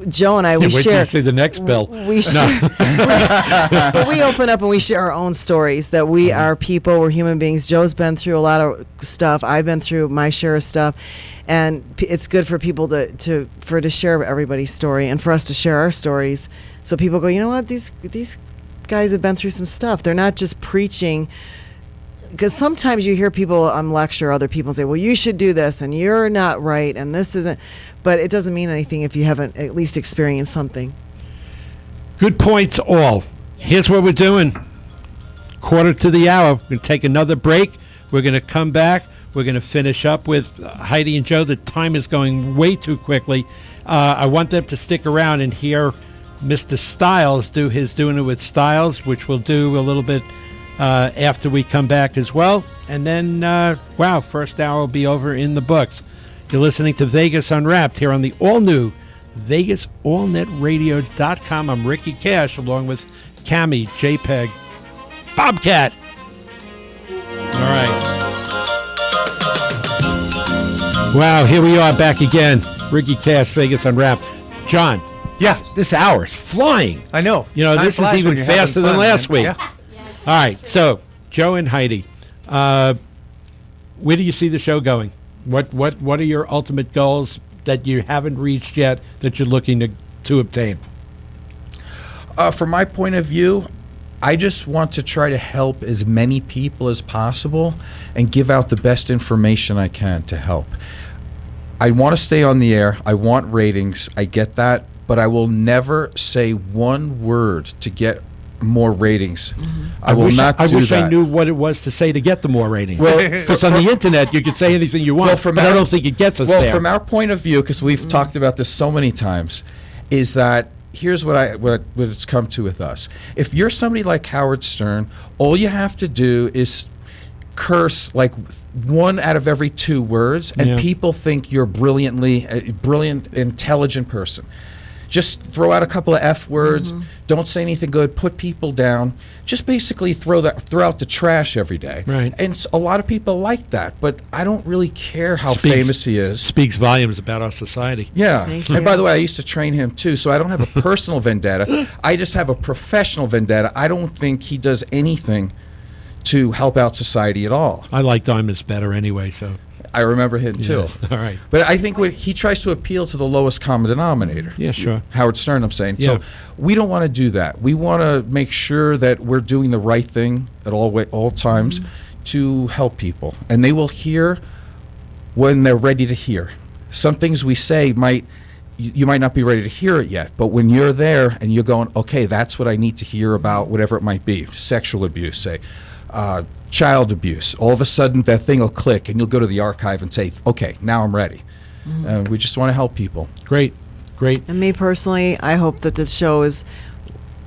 Joe and I, we Wait till share. you see the next bill. We share, but we open up and we share our own stories. That we are people, we're human beings. Joe's been through a lot of stuff. I've been through my share of stuff, and it's good for people to share everybody's story and for us to share our stories. So people go, you know what? These guys have been through some stuff. They're not just preaching. Because sometimes you hear people lecture other people and say, well, you should do this, and you're not right, and this isn't. But it doesn't mean anything if you haven't at least experienced something. Good points all. Here's what we're doing. 1:45. We're going to take another break. We're going to come back. We're going to finish up with Heidi and Joe. The time is going way too quickly. I want them to stick around and hear Mr. Styles do his Doing It With Styles, which we'll do a little bit after we come back as well. And then, first hour will be over in the books. You're listening to Vegas Unwrapped here on the all-new VegasAllNetRadio.com. I'm Ricky Cash along with Cammie, JPeg, Bobcat. All right. Wow, here we are back again. Ricky Cash, Vegas Unwrapped. John. Yeah. This hour's flying. I know. You know, Time this is flies even when you're having faster than fun, last man. week. Yeah. All right, so Joe and Heidi, where do you see the show going? What are your ultimate goals that you haven't reached yet that you're looking to obtain? From my point of view, I just want to try to help as many people as possible and give out the best information I can to help. I want to stay on the air. I want ratings. I get that. But I will never say one word to get more ratings. Mm-hmm. I will not do that. I wish I knew what it was to say to get the more ratings. Well, because on the internet, you can say anything you want, but I don't think it gets us there. Well, from our point of view, because we've talked about this so many times, is that here's what it's come to with us. If you're somebody like Howard Stern, all you have to do is curse like 1 out of every 2 words, and people think you're brilliant, intelligent person. Just throw out a couple of F words. Don't say anything good. Put people down. Just basically throw out the trash every day. Right. And a lot of people like that, but I don't really care how famous he is. Speaks volumes about our society. Yeah. Thank And you. by the way, I used to train him too, so I don't have a personal vendetta. I just have a professional vendetta. I don't think he does anything to help out society at all. I like diamonds better anyway, so. I remember him too. Yeah. All right. But I think he tries to appeal to the lowest common denominator. Yeah, sure. Howard Stern, I'm saying. Yeah. So we don't want to do that. We want to make sure that we're doing the right thing at all times to help people. And they will hear when they're ready to hear. Some things we say you might not be ready to hear it yet, but when you're there and you're going, okay, that's what I need to hear about, whatever it might be, sexual abuse, say, child abuse, all of a sudden that thing will click and you'll go to the archive and say, okay, now I'm ready. We just want to help people. Great. And me personally, I hope that this show is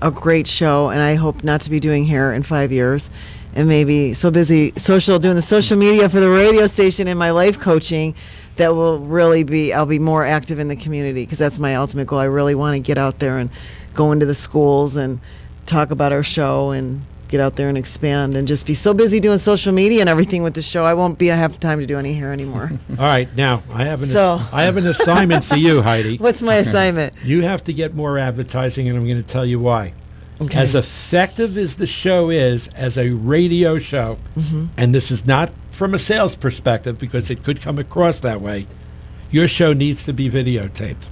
a great show, and I hope not to be doing hair in 5 years and maybe so busy doing the social media for the radio station and my life coaching that will really I'll be more active in the community, because that's my ultimate goal. I really want to get out there and go into the schools and talk about our show and get out there and expand, and just be so busy doing social media and everything with the show, I won't have time to do any hair anymore. All right, now I have So- I have an assignment for you, Heidi. What's my assignment? You have to get more advertising, and I'm going to tell you why. Okay. As effective as the show is as a radio show, and this is not from a sales perspective because it could come across that way, your show needs to be videotaped.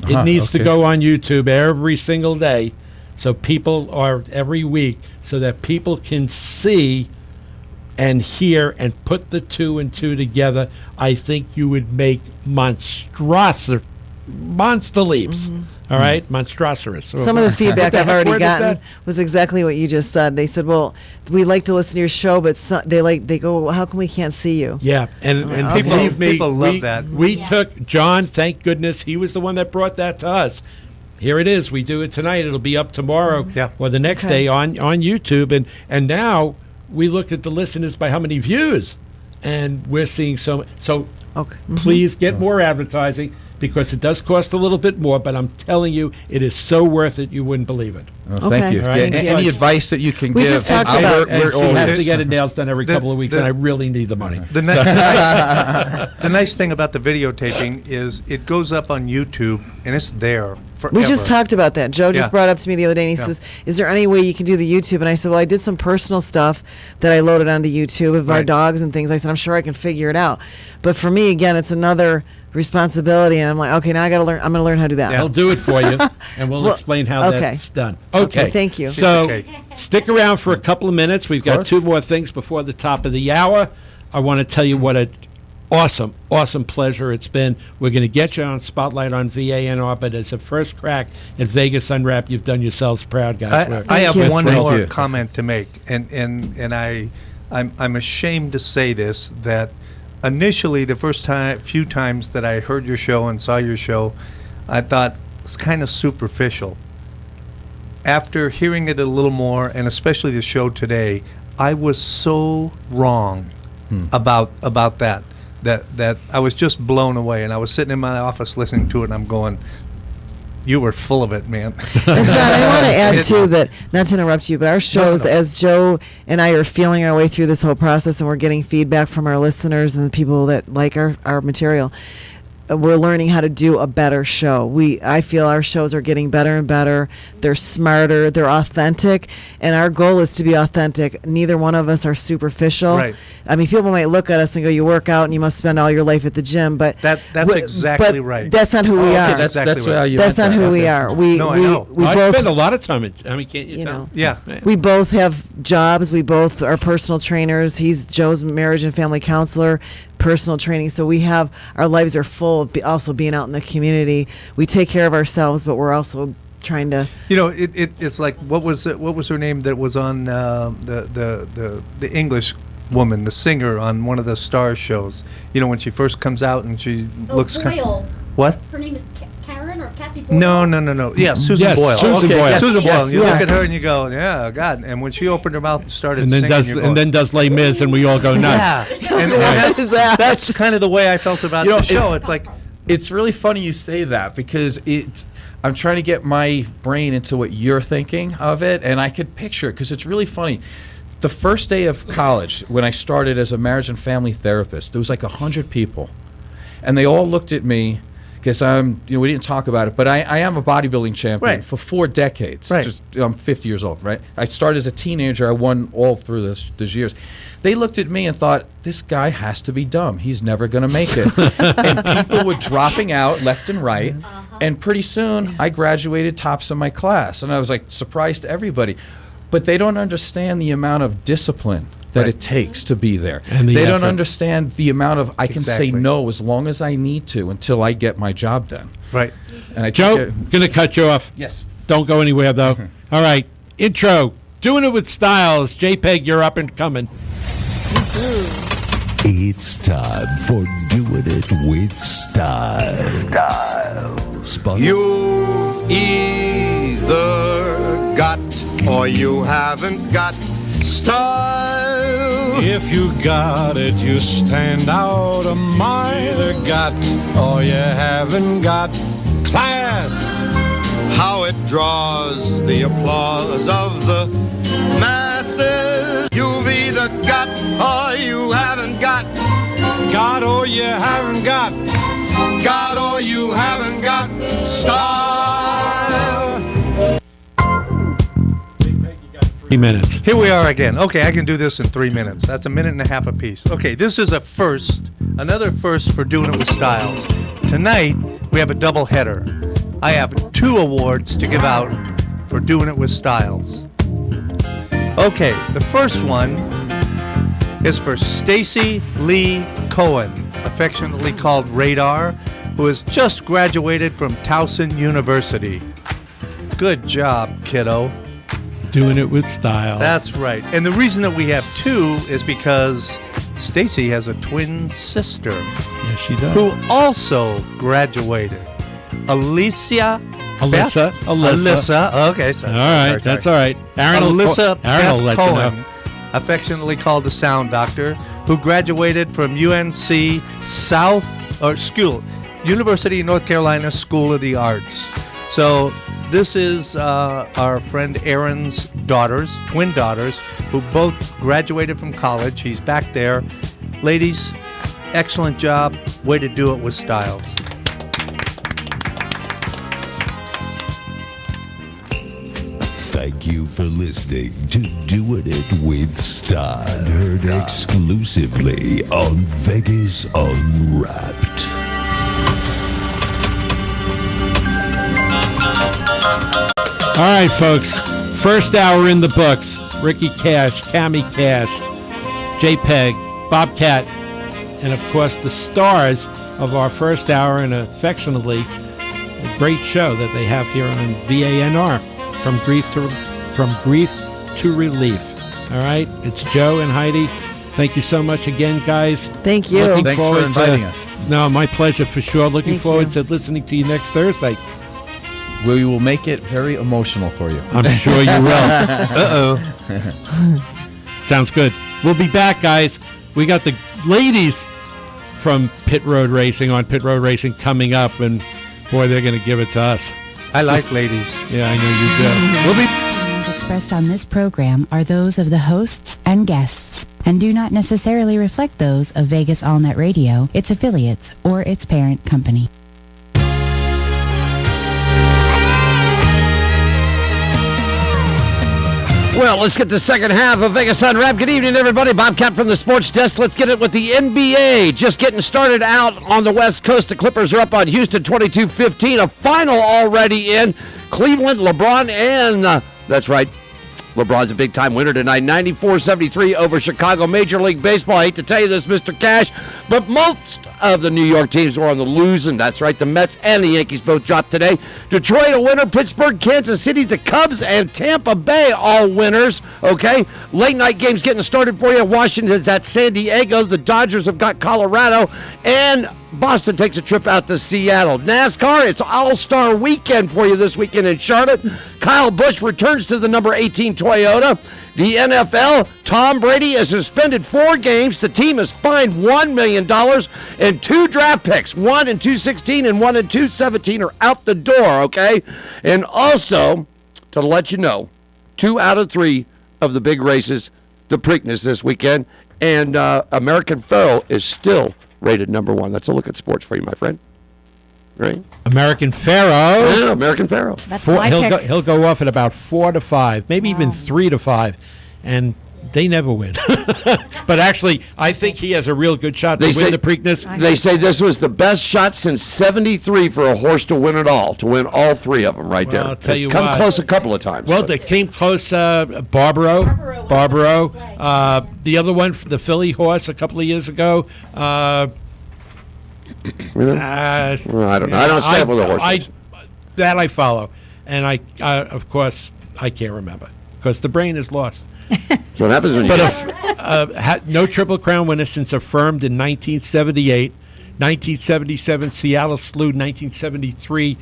It needs to okay. go on YouTube every single day, so people are every week, so that people can see and hear and put the two and two together. I think you would make monster leaps. All right, monstrosity. Some of the feedback I've already word is gotten that? was exactly what you just said. They said, "Well, we like to listen to your show, but they go, well, how come we can't see you?" Yeah, and okay. believe me, People love we, that. We Yes. took John. Thank goodness he was the one that brought that to us. Here it is. We do it tonight. It'll be up tomorrow Yeah. or the next Okay. day on YouTube. And now we looked at the listeners by how many views, and we're seeing so. Okay. Please get more advertising, because it does cost a little bit more, but I'm telling you, it is so worth it, you wouldn't believe it. Oh, Okay. thank you. All right. Yeah, Thank you. any advice that you can We give? just talked and about- And she always- has to get her nails done every The- couple of weeks, the- and I really need the money. The nice thing about the videotaping is it goes up on YouTube and it's there forever. We just talked about that. Joe just Yeah. brought up to me the other day, and he Yeah. says, "Is there any way you can do the YouTube?" And I said, "Well, I did some personal stuff that I loaded onto YouTube of our Right. dogs and things." I said, "I'm sure I can figure it out." But for me, again, it's another responsibility, and I'm like, okay, now I got to learn. I'm going to learn how to do that. I'll do it for you, and we'll Well, explain how okay. that's done. Okay, thank you. So Okay. stick around for a couple of minutes. We've got course. two more things before the top of the hour. I want to tell you what an awesome pleasure it's been. We're going to get you on Spotlight on VANR, but as a first crack at Vegas Unwrapped, you've done yourselves proud, guys. We're- I have Thank you. one Thank more you. comment to make, and I'm ashamed to say this, that initially the few times that I heard your show and saw your show, I thought it's kind of superficial. After hearing it a little more, and especially the show today, I was so wrong about that. That I was just blown away, and I was sitting in my office listening to it, and I'm going, "You were full of it, man." And John, I want to add It- too that, not to interrupt you, but our shows, no. as Joe and I are feeling our way through this whole process, and we're getting feedback from our listeners and the people that like our material, we're learning how to do a better show. I feel our shows are getting better and better. They're smarter. They're authentic, and our goal is to be authentic. Neither one of us are superficial. Right. I mean, people might look at us and go, "You work out and you must spend all your life at the gym," but That's but exactly right. That's not who we okay, are. that's exactly how right. you That's not meant who that. we Okay. are. We No, I know. I both spend a lot of time can't you You tell? know. Yeah. we both have jobs. We both are personal trainers. He's Joe's marriage and family counselor, personal training. So we have, our lives are full of also being out in the community. We take care of ourselves, but we're also trying to. You know, it's like, what was her name that was on the English woman, the singer on one of the Star shows? You know, when she first comes out and she looks Boyle. what? Her name is Karen or Kathy Boyle? No. Yeah, Susan Yes, Boyle. Susan Okay, Boyle. Susan Yes, Boyle. You yes. look at her and you go, yeah, God. And when she opened her mouth and started And then singing, you're going, does Les Mis, and we all go nuts. yeah. And What is that? that's kind of the way I felt about You know, the show. It's like, It's really funny you say that because I'm trying to get my brain into what you're thinking of it, and I could picture it because it's really funny. The first day of college, when I started as a marriage and family therapist, there was like 100 people, and they all looked at me because we didn't talk about it, but I am a bodybuilding champion for 4 decades. Right. I'm 50 years old, right? I started as a teenager. I won all through those years. They looked at me and thought, this guy has to be dumb. He's never going to make it. And people were dropping out left and right. And pretty soon, I graduated tops of my class. And I was like surprised to everybody. But they don't understand the amount of discipline that it takes to be there. And the they don't effort. understand the amount of, I can Exactly. say no as long as I need to until I get my job done. Right. And I Joe, think going to cut you off. yes. Don't go anywhere, though. All right. Intro. Doing it with styles. JPeg, you're up and coming. It's time for Doing It with Style. You've either got or you haven't got style. If you got it, you stand out a mile. Got or you haven't got class. How it draws the applause of the masses. You've either got or you haven't got. Got or you haven't got. Got or you haven't got style. 3 minutes. Here we are again. Okay, I can do this in 3 minutes. That's a minute and a half apiece. Okay, this is a first, another first for Doing It with Styles. Tonight, we have a double header. I have 2 awards to give out for Doing It with Styles. Okay, the first one is for Stacy Lee Cohen, affectionately called Radar, who has just graduated from Towson University. Good job, kiddo. Doing it with style. That's right. And the reason that we have 2 is because Stacy has a twin sister Yes, she does. who also graduated. Alyssa. Okay, sorry. All right. Sorry. That's all right. Aaron Alyssa Aaron will Beth let you Cohen, know. affectionately called the Sound Doctor, who graduated from UNC University of North Carolina School of the Arts. So this is our friend Aaron's daughters, twin daughters, who both graduated from college. He's back there. Ladies, excellent job. Way to do it with styles. Thank you for listening to Doing It with Style. Heard exclusively on Vegas Unwrapped. All right, folks. First hour in the books. Ricky Cash, Cammy Cash, JPeg, Bobcat, and of course the stars of our first hour, and affectionately a great show that they have here on VANR, From Grief to Relief. All right, it's Joe and Heidi. Thank you so much again, guys. Thank you. Looking Thanks forward for inviting us. No, my pleasure for sure. Looking Thank forward you. to listening to you next Thursday. We will make it very emotional for you. I'm sure you will. Uh-oh. Sounds good. We'll be back, guys. We got the ladies from Pit Road Racing on Pit Road Racing coming up, and boy, they're going to give it to us. I like ladies. Yeah, I know you do. We'll be Opinions expressed on this program are those of the hosts and guests and do not necessarily reflect those of Vegas AllNet Radio, its affiliates, or its parent company. Well, let's get the second half of Vegas Unwrapped. Good evening, everybody. Bobcat from the Sports Desk. Let's get it with the NBA. Just getting started out on the West Coast. The Clippers are up on Houston 22-15. A final already in. Cleveland, LeBron, and that's right, LeBron's a big-time winner tonight, 94-73 over Chicago. Major League Baseball, I hate to tell you this, Mr. Cash, but most of the New York teams were on the losing. That's right, the Mets and the Yankees both dropped today. Detroit a winner, Pittsburgh, Kansas City, the Cubs, and Tampa Bay all winners, okay? Late-night games getting started for you. Washington's at San Diego. The Dodgers have got Colorado, and Boston takes a trip out to Seattle. NASCAR, it's All-Star Weekend for you this weekend in Charlotte. Kyle Busch returns to the number 18 Toyota. The NFL, Tom Brady has suspended 4 games. The team is fined $1 million, and 2 draft picks, 1 in 2016 and 1 in 2017, are out the door, okay? And also, to let you know, 2 out of 3 of the big races, the Preakness this weekend, and American Pharoah is still rated number 1. That's a look at sports for you, my friend. Right? American Pharoah. Yeah, American Pharoah. That's my pick. He'll go off at about 4 to 5, maybe even 3 to 5, and they never win. But actually, I think he has a real good shot to win the Preakness. They say this was the best shot since '73 for a horse to win it all, to win all 3 of them right there. I'll tell It's you come what. close a couple of times. Well, but- they came close. Barbaro. The other one, the Philly horse, a couple of years ago. Well, I don't know. I don't stay up with the horses. That I follow, and I of course I can't remember because the brain is lost. That's what happens when you. No Triple Crown winner since affirmed in 1978, 1977 Seattle Slew, 1973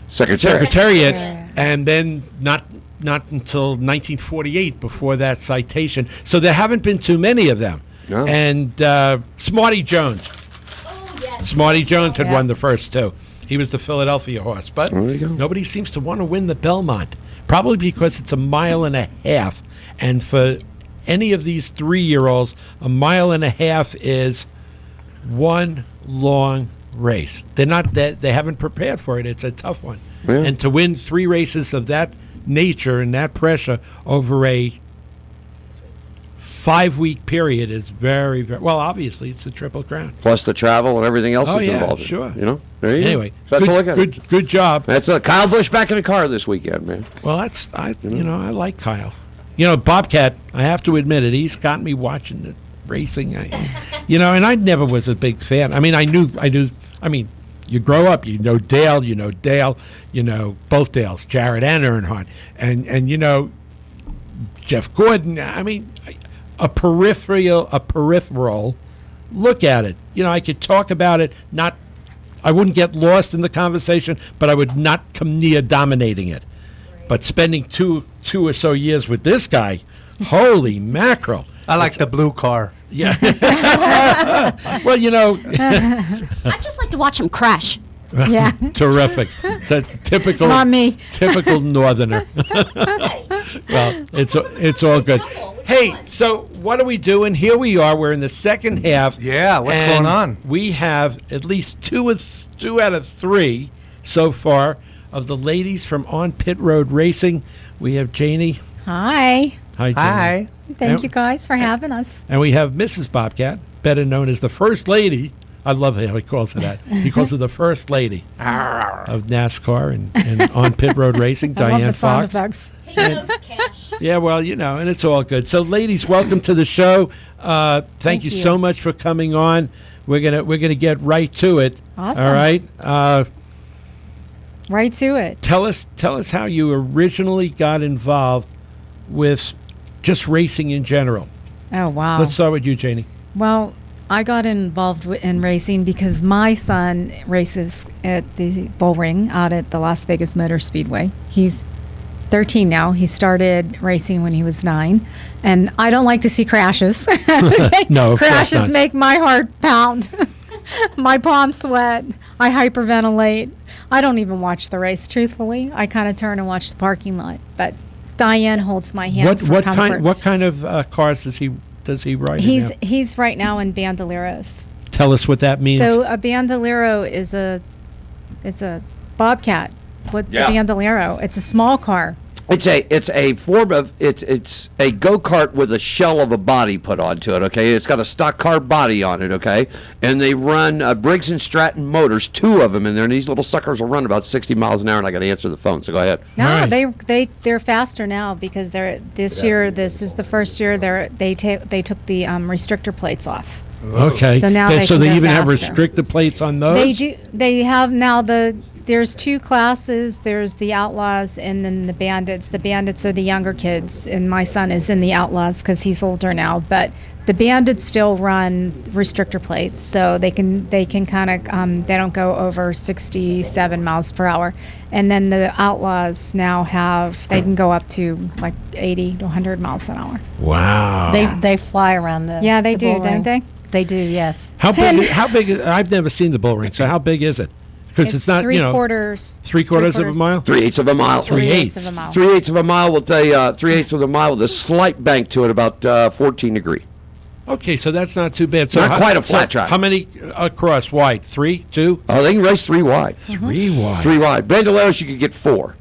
Secretariat, and then not until 1948 before that citation. So there haven't been too many of them. No. And Smarty Jones. Smarty Jones had won the first 2. He was the Philadelphia horse, but nobody seems to want to win the Belmont. Probably because it's a mile and a half, and for any of these 3-year-olds, a mile and a half is one long race. They haven't prepared for it. It's a tough one, and to win 3 races of that nature and that pressure over a 5-week period is very, very well. Obviously, it's the Triple Crown Plus the travel and everything else that's involved. Sure. You know. There you Anyway, go. So that's a look at it. good job. That's Kyle Busch back in the car this weekend, man. Well, I like Kyle. Bobcat, I have to admit it, he's got me watching the racing. And I never was a big fan. I mean, I knew. I mean, you grow up, you know Dale, both Dales, Jared and Earnhardt, and Jeff Gordon. I mean, a peripheral look at it. I could talk about it, I wouldn't get lost in the conversation, but I would not come near dominating it. But spending two or so years with this guy, holy mackerel. I like the blue car. Yeah. Well, I just like to watch him crash. Yeah. Terrific. It's a typical, Not me. typical Northerner. Well, it's all good. Hey, so what are we doing? Here we are. We're in the second half. Yeah, what's and going on? We have at least two out of three so far of the ladies from On Pit Road Racing. We have Janie. Hi. Hi, Janie. Hi. Thank you guys for having us. And we have Mrs. Bobcat, better known as the First Lady. I love how he calls her that. He calls her the First Lady of NASCAR and On Pit Road Racing, I Diane love the sound Fox. effects. Yeah, well, and it's all good. So, ladies, welcome to the show. Thank you so much for coming on. We're gonna get right to it. Awesome. All right. Right to it. Tell us how you originally got involved with just racing in general. Oh, wow. Let's start with you, Janie. Well, I got involved in racing because my son races at the bull ring out at the Las Vegas Motor Speedway. He's 13 now. He started racing when he was 9. And I don't like to see crashes. No, of course crashes not. make my heart pound. My palms sweat. I hyperventilate. I don't even watch the race, truthfully. I kind of turn and watch the parking lot. But Diane holds my hand for comfort. What kind of cars does he ride in now? He's right now in bandoleros. Tell us what that means. So a bandolero is a bobcat with the bandolero. It's a small car. It's a form of it's a go-kart with a shell of a body put onto it. Okay, it's got a stock car body on it. Okay, and they run Briggs and Stratton motors, 2 of them in there, and these little suckers will run about 60 miles an hour. And I got to answer the phone, so go ahead. No, they're faster now because this year. This is the first year they took the restrictor plates off. Okay. So now they even faster. have restrictor plates on those. They do. They have now the there's two classes. There's the Outlaws and then the Bandits. The Bandits are the younger kids, and my son is in the Outlaws because he's older now. But the Bandits still run restrictor plates, so they can kind of they don't go over 67 miles per hour. And then the Outlaws now they can go up to like 80 to 100 miles an hour. Wow. They fly around the they do, bull don't ring. they? They do, yes. How big? How big? I've never seen the bull ring. So how big is it? Because it's not, three you know, quarters. three-quarters of a mile. 3/8 of a mile. 3/8 of a mile. 3/8 of a mile with a 3/8 of a mile with a slight bank to it, about 14 degree. Okay, so that's not too bad. So Not quite a flat track. How many across wide? 3, 2? Oh, they can race 3 wide. 3 wide. 3 wide. Bandoleros, you could get 4.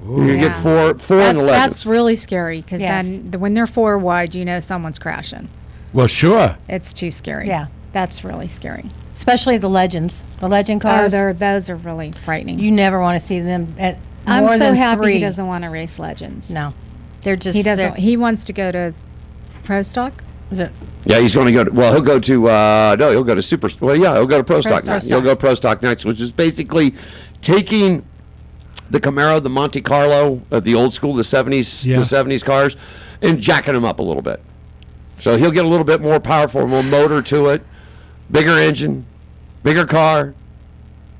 You could get four in the legends. That's really scary because Yes. then when they're 4 wide, you know someone's crashing. Well, sure. It's too scary. Yeah. That's really scary. Especially the legends. The legend Oh, cars. those are really frightening. You never want to see them at I'm more so than happy 3. he doesn't want to race legends. No. They're just... He doesn't. they're- He wants to go to Pro Stock. Is it? Yeah, he's going to go to, well, he'll go to, no, he'll go to Super, well, yeah, he'll go to Pro Stock Stock. next. He'll go Pro Stock next, which is basically taking the Camaro, the Monte Carlo, the old school, the 70s, Yeah. the 70s cars, and jacking them up a little bit. So he'll get a little bit more powerful, more motor to it, bigger engine, bigger car.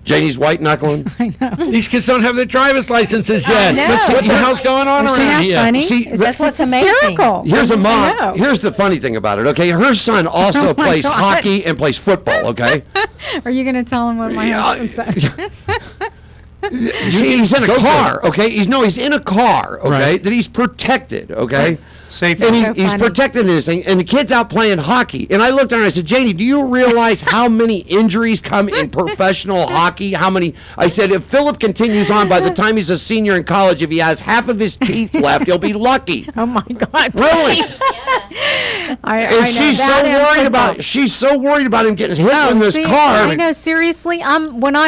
Janie's white knuckling. I know. These kids don't have their driver's licenses yet. know. What the hell's going on Isn't around that here? funny? See, That's what's It's amazing. hysterical. Here's a I know. mom. Here's the funny thing about it, okay? Her son also Oh my plays God. hockey and plays football, okay? Are you going to tell him what my husband said? See, he's in a car, okay? He's in a car, okay? Right. That he's protected, okay? Safe. And So he's funny. protected in this thing, and the kid's out playing hockey. And I looked at her and I said, Janie, do you realize how many injuries come in professional hockey? How many? I said, if Philip continues on, by the time he's a senior in college, if he has half of his teeth left, he'll be lucky. Oh my God! Really? And she's so worried about she's so worried about him getting hit in this car. I know. Seriously,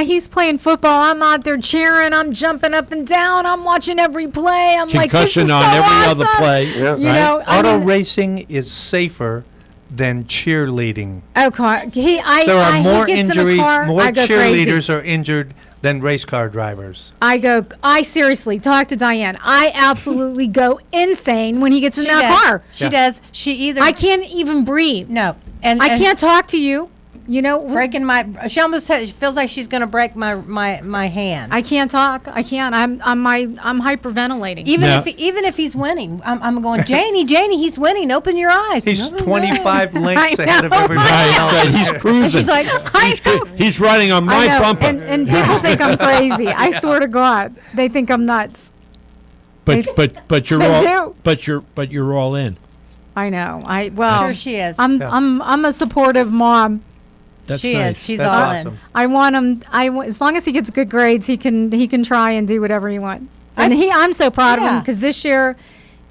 he's playing football. I'm out there cheering. I'm jumping up and down. I'm watching every play. I'm like, this Concussion is on so every awesome. other play. Yeah. You know, I Auto mean, racing is safer than cheerleading. oh, God. There are he more gets in the injuries, car, more I go crazy. cheerleaders are injured than race car drivers. I seriously talk to Diane. I absolutely go insane when he gets in She that does. car. She does. She either... I can't even breathe. No. And I can't talk to you. You know, breaking my... She almost she feels like she's going to break my hand. I can't talk. I can't. I'm hyperventilating. Even Now- even if he's winning, I'm going, Janie, he's winning. Open your eyes. He's No, no, no. 25 lengths I ahead of know. everybody Right, else. right, he's cruising. And she's like, He's riding on I my know, bumper. and people think I'm crazy. I swear to God, they think I'm nuts. but you're They all do. but you're all in. I know. Sure she is. I'm a supportive mom. That's she nice. is. She's That's all awesome. in. I want him. As long as he gets good grades, he can try and do whatever he wants. And I'm so proud of him Yeah. because this year,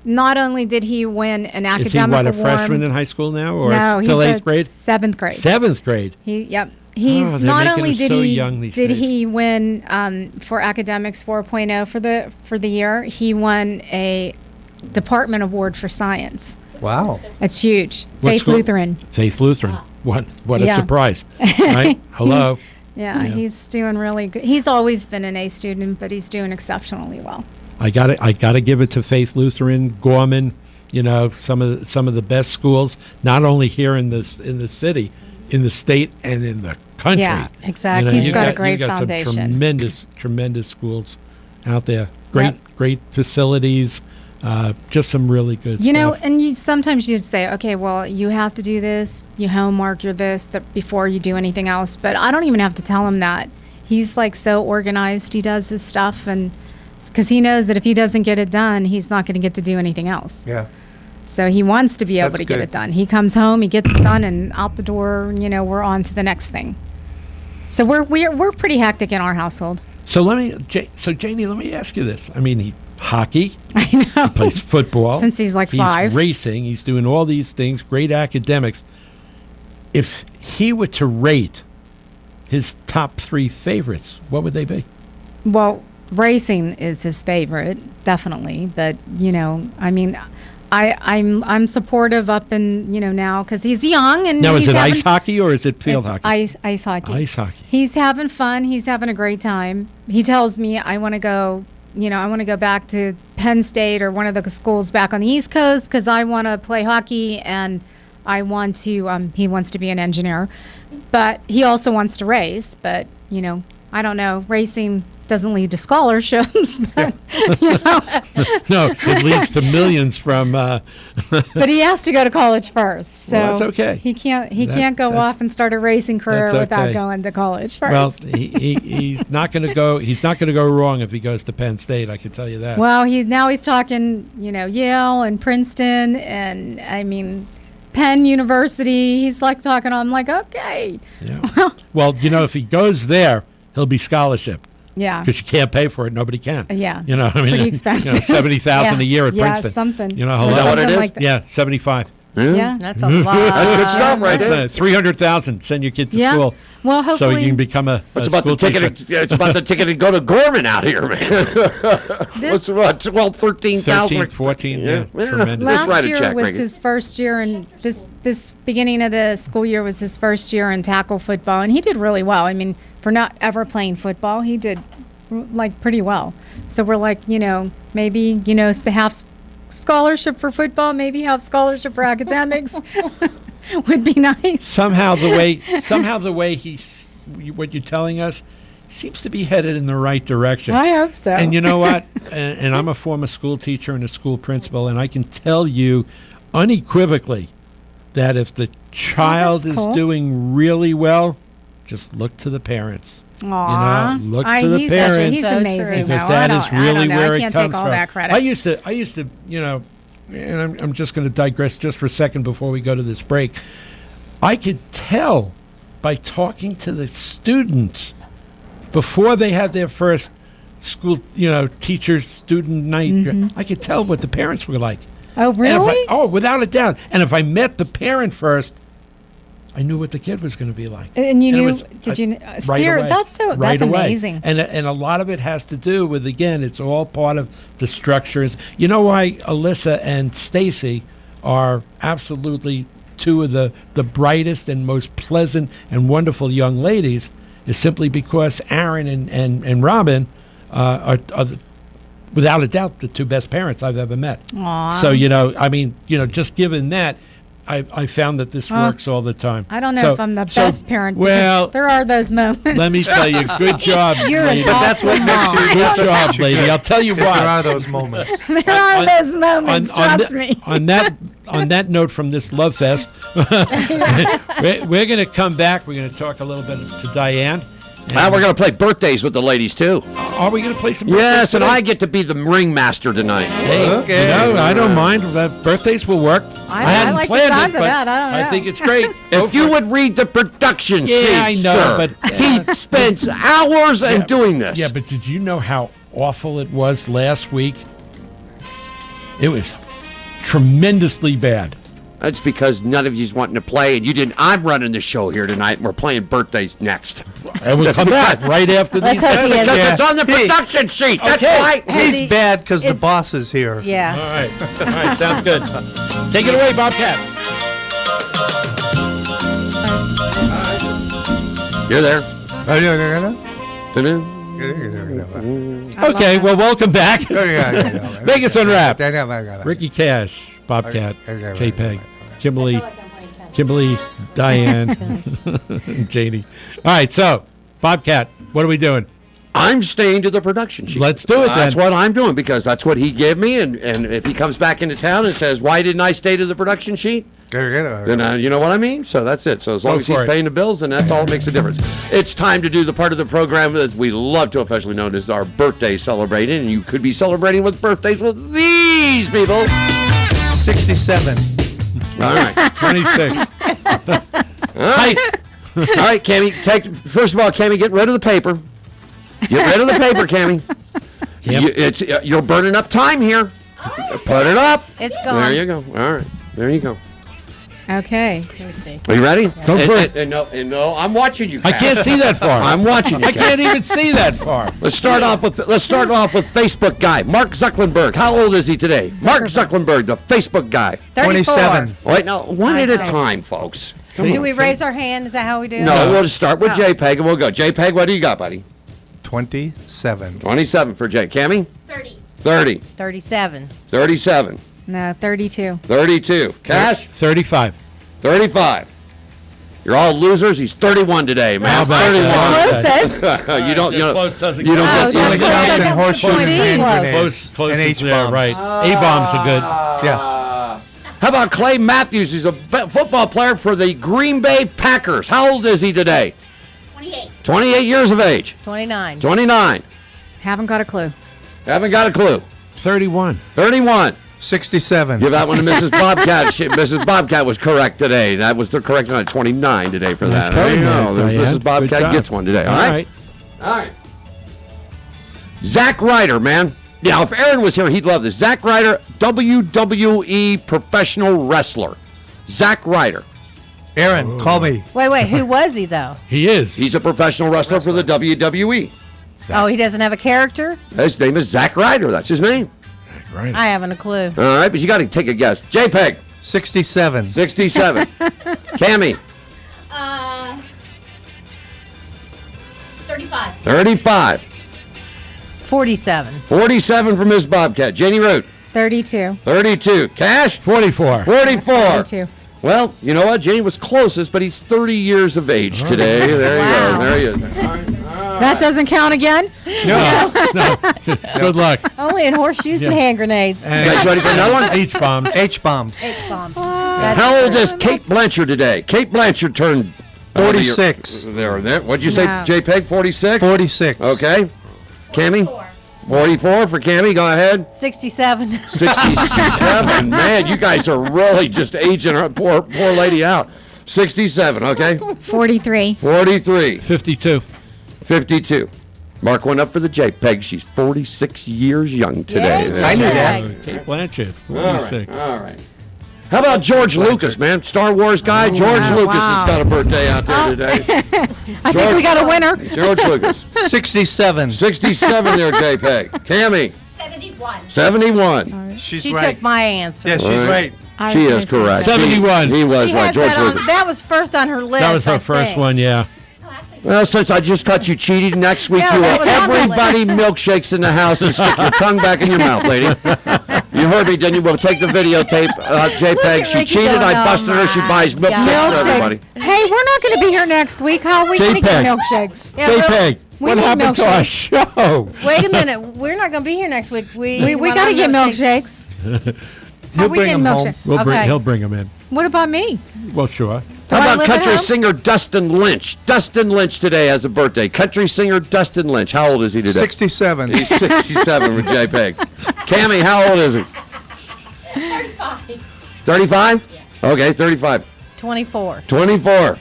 not only did he win an Is he academic what, a award. freshman in high school now, or No, still he's 8th grade? 7th grade. 7th grade. He's Oh, they're not making only him did so he young these did days. he win for academics 4.0 for the year. He won a department award for science. Wow. It's huge. What Faith school? Lutheran. Faith Lutheran. What a Yeah. surprise, right? Hello. Yeah, he's doing really good. He's always been an A student, but he's doing exceptionally well. I gotta give it to Faith Lutheran, Gorman. You know, some of the best schools, not only here in the city, in the state, and in the country. Yeah, exactly. You know, He's you've got a great you've got foundation. Some tremendous schools out there. Great Yep. facilities. Just some really good You know, stuff. and sometimes you say, okay, well, you have to do this, you homework, you're this, that before you do anything else. But I don't even have to tell him that. He's like so organized. He does his stuff, and because he knows that if he doesn't get it done, he's not going to get to do anything else. Yeah. So he wants to be able That's to get good. it done. He comes home, he gets it done, and out the door. You know, we're on to the next thing. So we're pretty hectic in our household. So Janie, let me ask you this. I mean, hockey. I know. He plays football. Since he's like He's 5. racing. He's doing all these things. Great academics. If he were to rate his top 3 favorites, what would they be? Well, racing is his favorite, definitely. But, you know, I mean, I'm supportive up in now because he's young and Now, he's is it having, ice hockey or is it field hockey? Ice hockey. Ice hockey. He's having fun. He's having a great time. He tells me I want to go. I want to go back to Penn State or one of the schools back on the East Coast because I want to play hockey and I want to. He wants to be an engineer, but he also wants to race. But I don't know. Racing doesn't lead to scholarships, but, No, it leads to millions from. But he has to go to college first, so Well, that's okay. He can't go off and start a racing career that's without okay. going to college first. Well, he's not going to go. He's not going to go wrong if he goes to Penn State. I can tell you that. Well, he's talking, Yale and Princeton, and Penn University. He's like talking. I'm like, okay. Yeah. Well, if he goes there, he'll be scholarship. Yeah. Because you can't pay for it. Nobody can. Yeah. It's pretty expensive. $70,000 a year at Yeah, Princeton. something. Is that what it is? Like that. Yeah, 75. Yeah. That's a lot. That's good stuff, right That's there. $300,000. Send your kid to Yeah. school. Well, So hopefully. you can become a It's school about the teacher. ticket. It's about the ticket to go to Gorman out here, man. What's what? 12, 13,000. 13, 14. Yeah. Tremendous. Let's write Last a year check, was Megan. his first year, and this beginning of the school year was his first year in tackle football, and he did really well. For not ever playing football, he did pretty well. So we're like, maybe it's the half scholarship for football, maybe half scholarship for academics would be nice. Somehow the way he's what you're telling us seems to be headed in the right direction. I hope so. And you know what? and I'm a former school teacher and a school principal, and I can tell you unequivocally that if the child that's is cool. doing really well, just look to the parents. Aww. Look to the parents. He's So amazing. Because though. that I is don't- I really don't know. where I it can't comes take all from. that credit. I used to, and I'm just going to digress just for a second before we go to this break. I could tell by talking to the students before they had their first school, teacher-student night. I could tell what the parents were like. Oh, And really? without a doubt. And if I met the parent first, I knew what the kid was going to be like. And you it knew? was, Did you? right away. That's Right away. amazing. And a lot of it has to do with, again, it's all part of the structures. You know why Alyssa and Stacy are absolutely two of the brightest and most pleasant and wonderful young ladies is simply because Aaron and Robin are without a doubt the two best parents I've ever met. Aww. So, just given that, I found that this works all the time. I don't know So- if I'm the so, best parent. because Well, there are those moments. let me tell you, good job, You're an lady. awful mom. Good job, lady. I'll tell you There why. are those moments. There are those moments. Trust me. On that note from this love fest, we're going to come back. We're going to talk a little bit to Diane. We're going to play birthdays with the ladies, too. Are we going to play some Yes, and birthdays I get to be the ringmaster tonight. today? Hey, I don't mind. Birthdays will work. I hadn't like the planned sound it, of but that. I don't know. think it's great. Go If for you it. would read the production sheet, Yeah, I know, sir. but- He spends hours in doing this. Yeah, but did you know how awful it was last week? It was tremendously bad. That's because none of you's wanting to play, and you didn't. I'm running the show here tonight, and we're playing birthdays next. And we'll come back right after Let's these. hope he Because has- it's on the production sheet. That's Okay. why. Has He's bad because the is- boss is here. Yeah. All right, sounds good. Take it away, Bobcat. You're there. Okay, well, welcome back. Vegas Unwrapped. Ricky Cash, Bobcat, JPeg, Kimberly, Diane, and Janie. All right, so, Bobcat, what are we doing? I'm staying to the production sheet. Let's do it That's then. what I'm doing because that's what he gave me. And if he comes back into town and says, "Why didn't I stay to the production sheet?" Then you know what I mean. So that's it. So as long Go as he's for it. paying the bills, then that's all that makes a difference. It's time to do the part of the program that we love to affectionately known as our birthday celebrating, and you could be celebrating with birthdays with these people. 67. All right. 26. All right, Cammy. First of all, Cammy, get rid of the paper. Get rid of the paper, Cammy. You're burning up time here. Put it up. It's gone. There you go. All right. There you go. Okay. Let me see. Are you ready? Go for it. No, I'm watching you. I Kat. can't see that far. I'm watching you. I can't even see that far. Let's start off with Facebook guy Mark Zuckerberg. How old is he today? Mark Zuckerberg, the Facebook guy. 27. Wait, no, one at a time, folks. Do we raise our hand? Is that how we do it? No, we'll just start with JPeg and we'll go. JPeg, what do you got, buddy? 27. 27 for Jay. Cammy? 30. 37. 37. No, 32. 32. Cash? 35. 35. You're all losers. He's 31 today, man. How about 31. that? You don't Close doesn't you don't count. get Only counts in doesn't horseshoes and hand count. grenades. Close and is there, H-bombs. right. A-bombs are good. Yeah. How about Clay Matthews? He's a football player for the Green Bay Packers. How old is he today? 28. 28 years of age. 29. 29. Haven't got a clue. Haven't got a clue. 31. 31. 67. Give that one to Mrs. Bobcat. Mrs. Bobcat was correct today. That was the correct one. 29 today for that. Nice There you going, go. There's Diane. Mrs. Good Bobcat job. gets one today. All right. All right. Zach Ryder, man. Now, if Aaron was here, he'd love this. Zach Ryder, WWE professional wrestler. Zach Ryder. Aaron, call me. Wait. Who was he, though? He is. He's a professional wrestler for the WWE. Oh, he doesn't have a character? His name is Zach Ryder. That's his name. Right. I haven't a clue. All right, but you got to take a guess. JPeg. 67. 67. Cammy. 35. 35. 47. 47 for Ms. Bobcat. Janie Root. 32. 32. Cash. 44. 44. 32. Well, you know what? Janie was closest, but he's 30 years of age today. There you go. There he is. That doesn't count again? No. Good luck. Only in horseshoes and hand grenades. You guys ready for another one? H-bombs. H-bombs. H-bombs. How old is Kate Blanchard today? Kate Blanchard turned 46. There. What'd you say, No. JPeg? 46? 46. Okay. Cammy? 44 for Cammy. Go ahead. 67. 67. Man, you guys are really just aging her poor lady out. 67, okay? 43. 43. 52. 52. Mark one up for the JPeg. She's 46 years young today. Yeah, I knew that. Kate Blanchett. All right. 46. All right. How about George Lucas, man? Star Wars guy. George Lucas has got a birthday out there today. I think we got a winner. George Lucas. 67. 67 there, JPeg. Cammy. 71. 71. She's She right. took my answer. Yeah, she's All right. I She was is gonna say correct. 71. He was She right. has George that on. Lucas. That was first on her list. That was her I first think. one, yeah. Well, since I just caught you cheating, next week Yeah, you that will was on the everybody milkshakes in the house and stick your tongue back in your mouth, lady. You heard me, didn't you? We'll take the videotape, JPeg. She Ricky cheated. going, I "Oh, busted her. She my buys milkshakes God." for everybody. Hey, we're not going to be here next week. How are we going to get JPeg. milkshakes? Yeah, JPeg, We what need happened to our milkshakes. show? Wait a minute. We're not going to be here next week. We got to get milkshakes. He'll we bring getting them home. milkshake? Okay. He'll bring them in. What about me? Well, sure. Do How I about live at country home? singer Dustin Lynch? Dustin Lynch today has a birthday. Country singer Dustin Lynch. How old is he today? 67. He's 67 with JPeg. Cammy, how old is he? 35. 35? Okay, 35. 24. 24.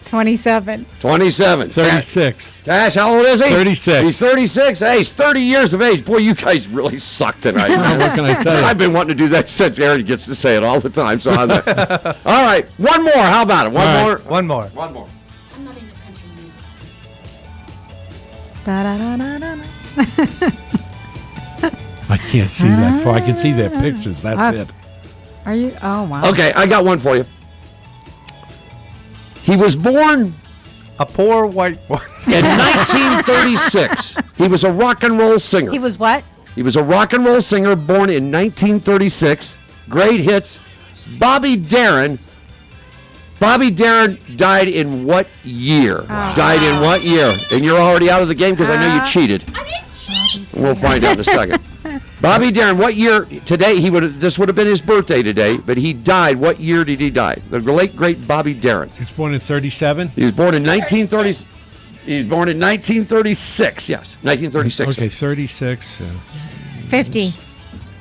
27. 27. 36. Cash, how old is he? 36. He's 36. Hey, he's 30 years of age. Boy, you guys really suck tonight, man. What can I tell you? I've been wanting to do that since Aaron gets to say it all the time. So I'm all right, one more. How about it? One All more. right. One more. One more. I'm not into country music. Da-da-da-da-da-da. I can't see that far. I can see their pictures. That's it. Are you? Oh, wow. Okay, I got one for you. He was born A poor white boy. in 1936. He was a rock and roll singer. He was what? He was a rock and roll singer born in 1936. Great hits. Bobby Darin. Bobby Darin died in what year? Died in what year? And you're already out of the game because I know you cheated. I didn't cheat. We'll find out in a second. Bobby Darin, what year? Today, this would have been his birthday today, but he died. What year did he die? The late, great Bobby Darin. He's born in 37. He was born in 1930. He was born in 1936. Yes, 1936. Okay, 36. 50.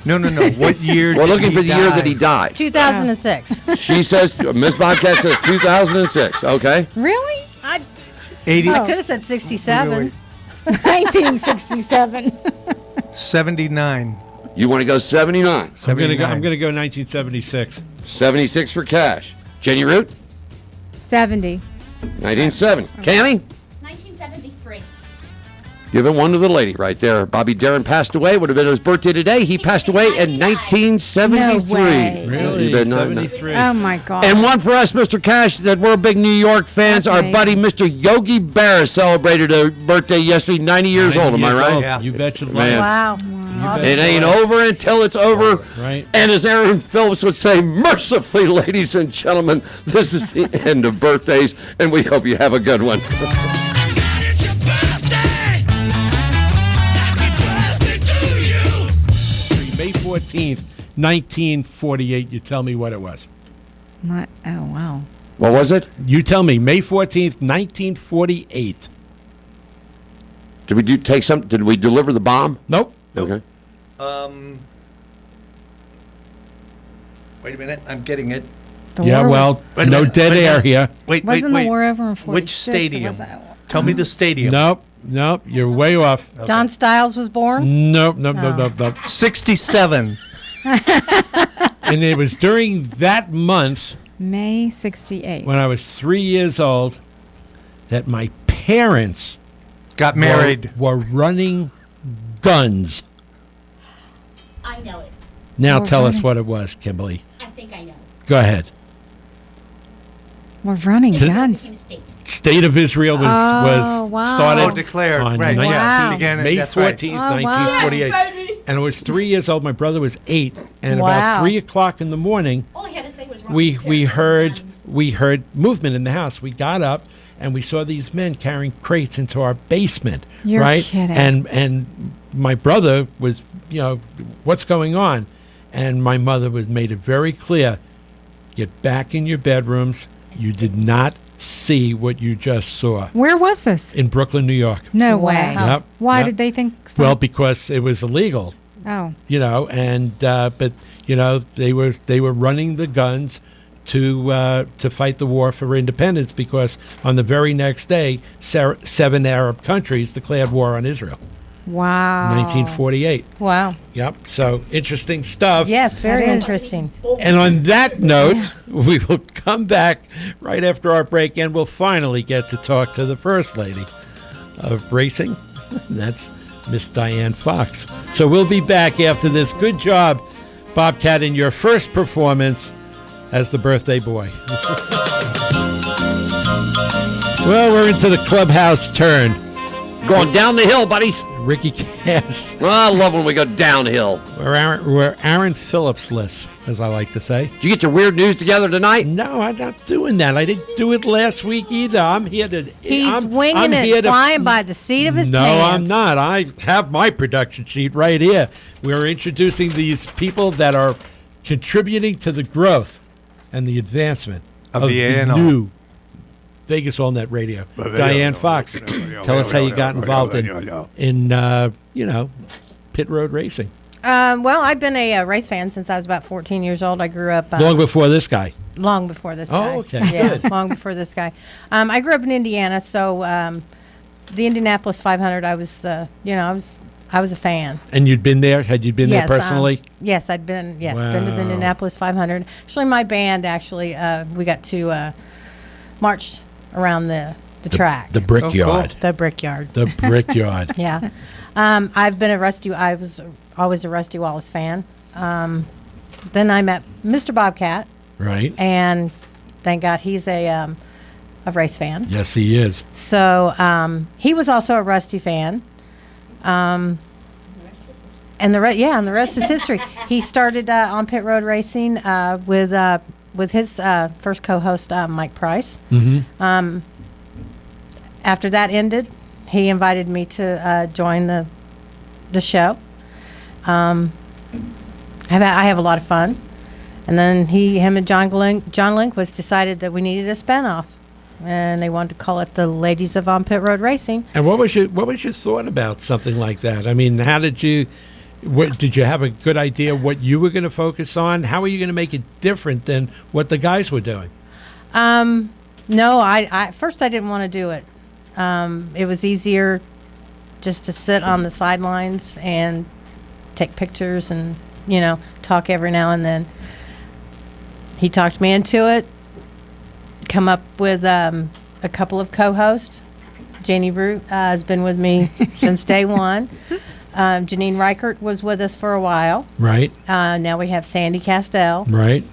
No. What year We're did looking he for the year die? that he died. 2006. She says, Miss Bobcat says 2006. Okay. Really? I 80, could have said 67. 1967. 79. You want to go 79? I'm gonna go 79. 1976. 76 for cash. Jenny Root? 70. 1970. Cammy? 1973. Giving one to the lady right there. Bobby Darin passed away. Would have been his birthday today. He passed away in 1973. No way. Really? You bet not. 73. Oh my God. And one for us, Mr. Cash, that we're big New York fans. That's Our me. buddy, Mr. Yogi Berra, celebrated a birthday yesterday, 90 years old. Am I right? Yeah. You bet your Man. life. Wow. It ain't over until it's over. Right. And as Aaron Phillips would say, mercifully, ladies and gentlemen, this is the end of birthdays, and we hope you have a good one. May 14th, 1948. You tell me what it was. Oh, wow. What was it? You tell me. May 14th, 1948. Did we take some? Did we deliver the bomb? Nope. Okay. Wait a minute, I'm getting it. The Yeah, war well, was- Wait a no minute, dead wait a air minute. here. Wait, Wasn't wait, the war wait. over in 46? Which stadium? Was that- Tell me the stadium. Nope. You're way off. John Stiles was born. Nope. 67. And it was during that month May 68. when I was 3 years old that my parents Got married. were running guns. I know it. Now We're tell us running- what it was, Kimberly. I think I know. Go ahead. We're running To- guns. In the state. State of Israel was wow. started Oh, declared. on Right. Wow. Began- May that's right. 14th, Oh, wow. 1948. And I was 3 years old. My brother was 8. And about Wow. 3 o'clock in the morning, All I had to say was wrong. we heard movement in the house. We got up and we saw these men carrying crates into our basement. You're right? kidding. And my brother was, what's going on? And my mother made it very clear, get back in your bedrooms. You did not see what you just saw Where was this? in Brooklyn, New York. No Wow. way. Yep, Why yep. did they think so? Well, because it was illegal. Oh. But they were running the guns to fight the war for independence, because on the very next day, 7 Arab countries declared war on Israel. Wow. 1948. Wow. Yep. So interesting stuff. Yes, very That is- interesting. And on that note, we will come back right after our break, and we'll finally get to talk to the First Lady of Racing. That's Miss Diane Fox. So we'll be back after this. Good job, Bobcat, in your first performance as the birthday boy. Well, we're into the clubhouse turn. Going down the hill, buddies. Ricky Cash. Well, I love when we go downhill. We're Aaron Phillips list, as I like to say. Did you get your weird news together tonight? No, I'm not doing that. I didn't do it last week either. I'm here to... He's I'm winging here it, to- flying by the seat of his No, pants. I'm not. I have my production sheet right here. We're introducing these people that are contributing to the growth and the advancement Of of the the A&R. new Vegas All Net Radio. Diane Fox, tell us how you got involved in pit road racing. Well, I've been a race fan since I was about 14 years old. I grew up Long before this guy. long before this Oh, guy. okay, Yeah, good. long before this guy. I grew up in Indiana, so the Indianapolis 500. I was a fan. And you'd been there? Had you been Yes, there personally? Yes, I'd been. Yes, been to the Wow. Indianapolis 500. Actually, my band we got to march around the track. The Brickyard. The Brickyard. The Brickyard. Yeah. I was always a Rusty Wallace fan. Then I met Mr. Bobcat, Right? and thank God he's a race fan. Yes, he is. So he was also a Rusty fan. And the rest is history. He started on pit road racing with his first co-host Mike Price. Mm-hmm. After that ended, he invited me to join the show. I have a lot of fun, and then him and John Lindquist decided that we needed a spinoff, and they wanted to call it the Ladies of On Pit Road Racing. And what was your thought about something like that? I mean, how did you? Did you have a good idea what you were going to focus on? How were you going to make it different than what the guys were doing? No, I first I didn't want to do it. It was easier just to sit on the sidelines and take pictures and talk every now and then. He talked me into it, come up with a couple of co-hosts. Janie Root has been with me since day one. Janine Reichert was with us for a while. Right. Now we have Sandy Castell. Right.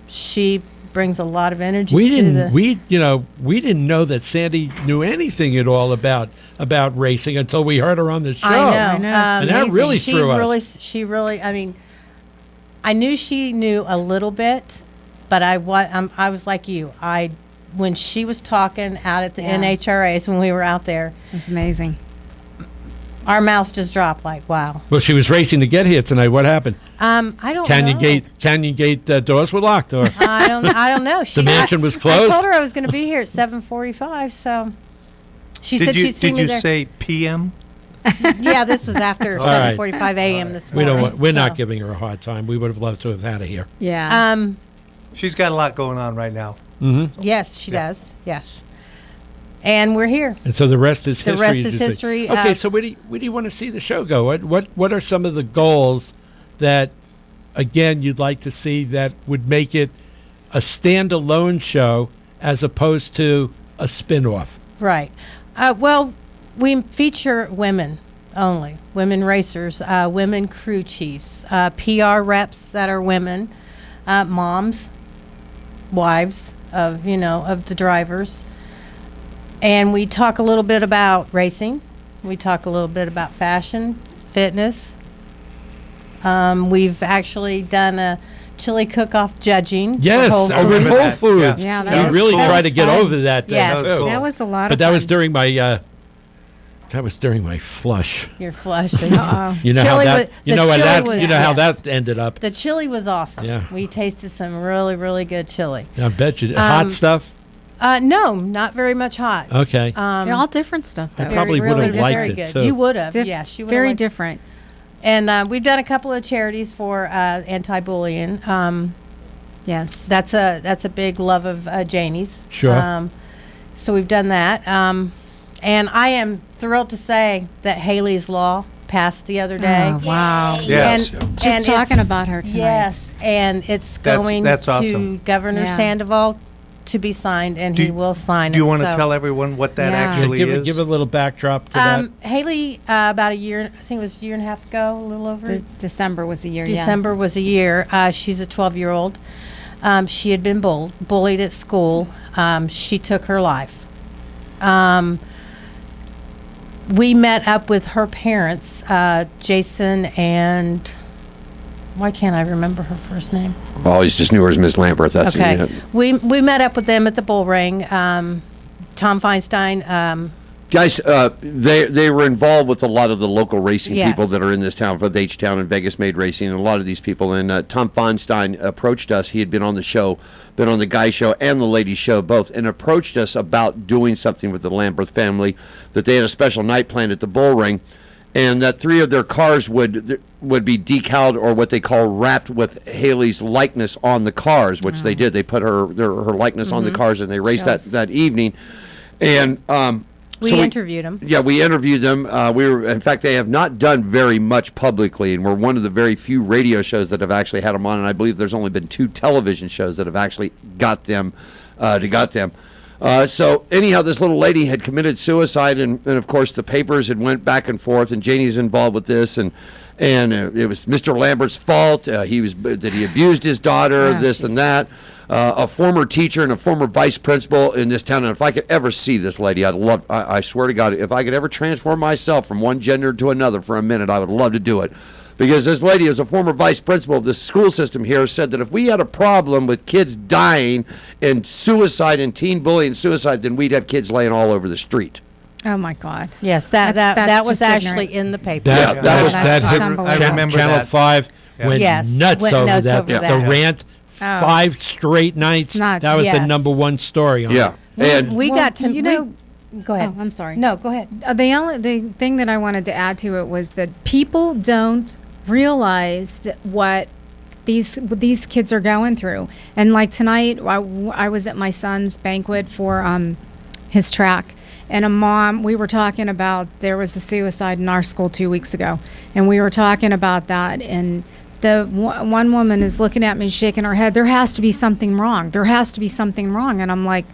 She brings a lot of energy. We to didn't. We didn't know that Sandy knew anything at all about racing until we heard her on the show. I know. And that really threw us. She really. I mean, I knew she knew a little bit, but I was like you. When she was talking out at the NHRAs when we were out there, it's amazing. Our mouths just dropped like, wow. Well, she was racing to get here tonight. What happened? I don't Canyon know. Canyon Gate doors were locked, or I don't know. The mansion was closed? I told her I was going to be here at 7:45, so she said she'd see me there. Did you say PM? Yeah, this was after All right. 7:45 a.m. this we morning. don't. We're not giving her a hard time. We would have loved to have had her here. Yeah. She's got a lot going on right now. Mm-hmm. Yes, she does. Yes. And we're here. And so the rest is The history. rest as is you say. history. Okay, so where do you want to see the show go? What are some of the goals that, again, you'd like to see that would make it a standalone show as opposed to a spin-off? Right. Well, we feature women only, women racers, women crew chiefs, PR reps that are women, moms, wives of the drivers. And we talk a little bit about racing. We talk a little bit about fashion, fitness. We've actually done a chili cook-off judging. Yes, for over Whole Whole Foods. Foods. Yeah, we that really was tried to get fun. over that. Yes. Too. That was a lot of But that fun. was during my. That was during my flush. Your flush. Uh-oh. You know how Chili that. was- You the know how chili that. was- You know how yes. that ended up. The chili was awesome. Yeah. We tasted some really, really good chili. I bet you. Hot stuff. No, not very much hot. Okay. They're all different stuff. I though. probably would have liked it too. You would have. Yes, you would. Very different. And we've done a couple of charities for anti-bullying. Yes. That's a big love of Janie's. Sure. So we've done that. And I am thrilled to say that Haley's Law passed the other day. Oh, wow. Yes. Just talking it's- about her tonight. Yes, and it's going That's to awesome. Governor Yeah. Sandoval to be signed, and he will sign it. Do you want to so- tell everyone what that Yeah. actually is? Give a little backdrop to that. Haley, about a year, I think it was a year and a half ago, a little over. December was a year. December was a year. She's a 12-year-old. She had been bullied at school. She took her life. We met up with her parents, Jason and why can't I remember her first name? I always just knew her as Miss Lambert. That's Okay. it. We met up with them at the bull ring. Tom Feinstein. Guys, they were involved with a lot of the local racing Yes. people that are in this town, for the H-Town and Vegas Made Racing, and a lot of these people. And Tom Feinstein approached us. He had been on the show, been on the Guy Show and the Ladies Show both, and approached us about doing something with the Lambert family, that they had a special night planned at the bull ring, and that 3 of their cars would be decaled, or what they call wrapped with Haley's likeness on the cars, which they did. They put her likeness on the cars, and they raced that evening. And We so interviewed them. Yeah, we interviewed them. In fact, they have not done very much publicly, and we're one of the very few radio shows that have actually had them on. And I believe there's only been 2 television shows that have actually got them. So anyhow, this little lady had committed suicide, and of course the papers had went back and forth, and Janie's involved with this, and it was Mr. Lambert's fault. That he abused his daughter, this and that. A former teacher and a former vice principal in this town, and if I could ever see this lady, I swear to God, if I could ever transform myself from one gender to another for a minute, I would love to do it. Because this lady is a former vice principal of the school system here, said that if we had a problem with kids dying and suicide and teen bullying and suicide, then we'd have kids laying all over the street. Oh my God. Yes, That's that was just actually ignorant. in the paper. That was That's just that. unbelievable. I remember Channel that. 5 went Yes, nuts went over nuts that. over The that. rant, Oh. 5 straight nights. It's nuts. That was the Yes. number 1 story on Yeah, it. and We Well, got to go ahead. Oh, I'm sorry. No, go ahead. The thing that I wanted to add to it was that people don't realize that what these kids are going through. And like tonight, I was at my son's banquet for his track, and we were talking about there was a suicide in our school 2 weeks ago, and we were talking about that, and one woman is looking at me, shaking her head. There has to be something wrong. There has to be something wrong. And I'm like,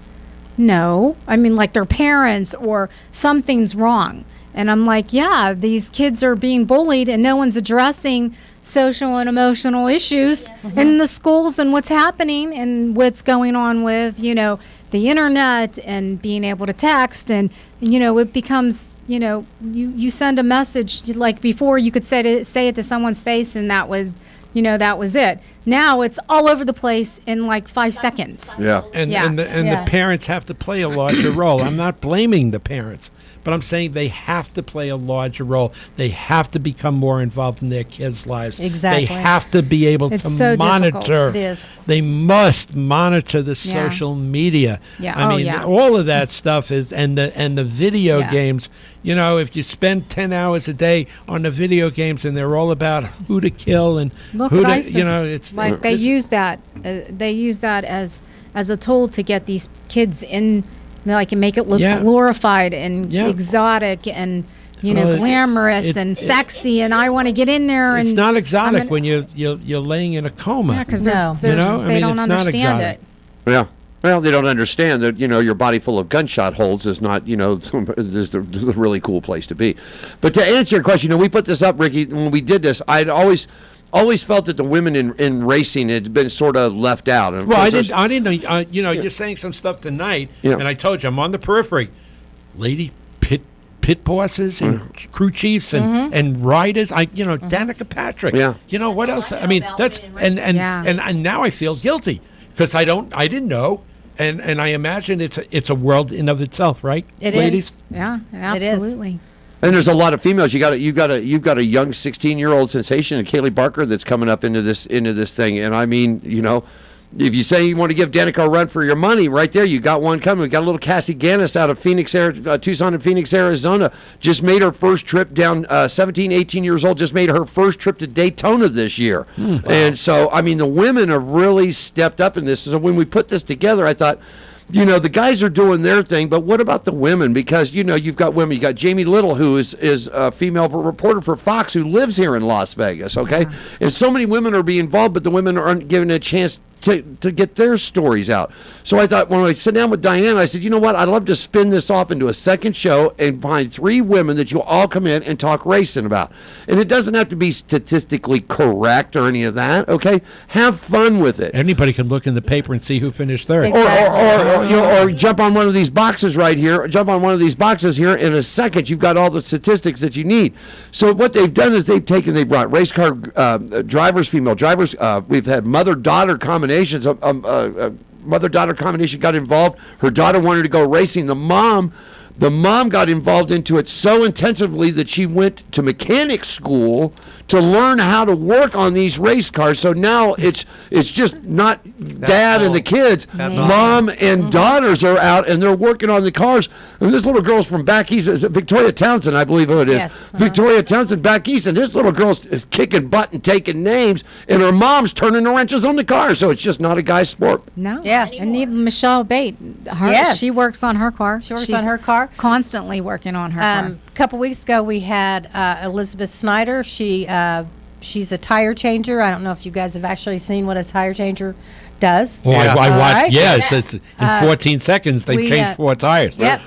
no. I mean, like their parents or something's wrong. And I'm like, yeah, these kids are being bullied and no one's addressing social and emotional issues in the schools and what's happening and what's going on with, the internet and being able to text. And, it becomes, you send a message like before you could say it to someone's face and that was it. Now it's all over the place in like 5 seconds. Yeah. And the parents have to play a larger role. I'm not blaming the parents, but I'm saying they have to play a larger role. They have to become more involved in their kids' lives. Exactly. They have to be able to so monitor. difficult. It is. They must monitor the social media. Yeah. I mean, all of that stuff is, and the video games. If you spend 10 hours a day on the video games and they're all about who to kill and Look who at to, ISIS. it's like they use that. They use that as a tool to get these kids in, like, and make it look glorified and exotic and glamorous and sexy. And I want to get in there. It's and not exotic when you're laying in a coma. Yeah, because they don't understand it. Yeah. Well, they don't understand that, your body full of gunshot holes is not, is the really cool place to be. But to answer your question, we put this up, Ricky, when we did this, I'd always felt that the women in racing had been sort of left out. And well, I didn't know, you're saying some stuff tonight, and I told you, I'm on the periphery. Lady pit bosses and crew chiefs and riders. Danica Patrick. Yeah. What else? I mean, that's and now I feel guilty because I didn't know. And I imagine it's a world in of itself, right? It ladies? is. Yeah, absolutely. And there's a lot of females. You've got a young 16-year-old sensation, Kaylee Barker, that's coming up into this thing. And I mean, if you say you want to give Danica a run for your money, right there, you got one coming. We got a little Cassie Gannis out of Tucson and Phoenix, Arizona. Just made her first trip down, 17, 18 years old, just made her first trip to Daytona this year. Wow. And so, I mean, the women have really stepped up in this. So when we put this together, I thought, the guys are doing their thing, but what about the women? Because, you've got women. You got Jamie Little, who is a female reporter for Fox who lives here in Las Vegas, okay? Yeah. And so many women are being involved, but the women aren't given a chance to get their stories out. So I thought, when I sat down with Diane, I said, you know what? I'd love to spin this off into a second show and find 3 women that you'll all come in and talk racing about. And it doesn't have to be statistically correct or any of that, okay? Have fun with it. Anybody can look in the paper and see who finished third. Exactly. Or jump on one of these boxes right here. Jump on one of these boxes here. In a second, you've got all the statistics that you need. So what they've done is they brought race car drivers, female drivers. We've had mother-daughter combinations. Mother-daughter combination got involved. Her daughter wanted to go racing. The mom got involved into it so intensively that she went to mechanic school to learn how to work on these race cars. So now it's just not dad and the kids. Mom and daughters are out and they're working on the cars. And this little girl's from back east. Is it Victoria Townsend, I believe who it is. Yes. Victoria Townsend back east. And this little girl's kicking butt and taking names. And her mom's turning the wrenches on the car. So it's just not a guy's sport. No. Yeah. And even Michelle Bate. She works on her car. She's on her car. Constantly working on her car. A couple weeks ago, we had Elizabeth Snyder. She's a tire changer. I don't know if you guys have actually seen what a tire changer does. Oh, I watched. Right. Yes, it's in 14 seconds they changed 4 tires. Yep.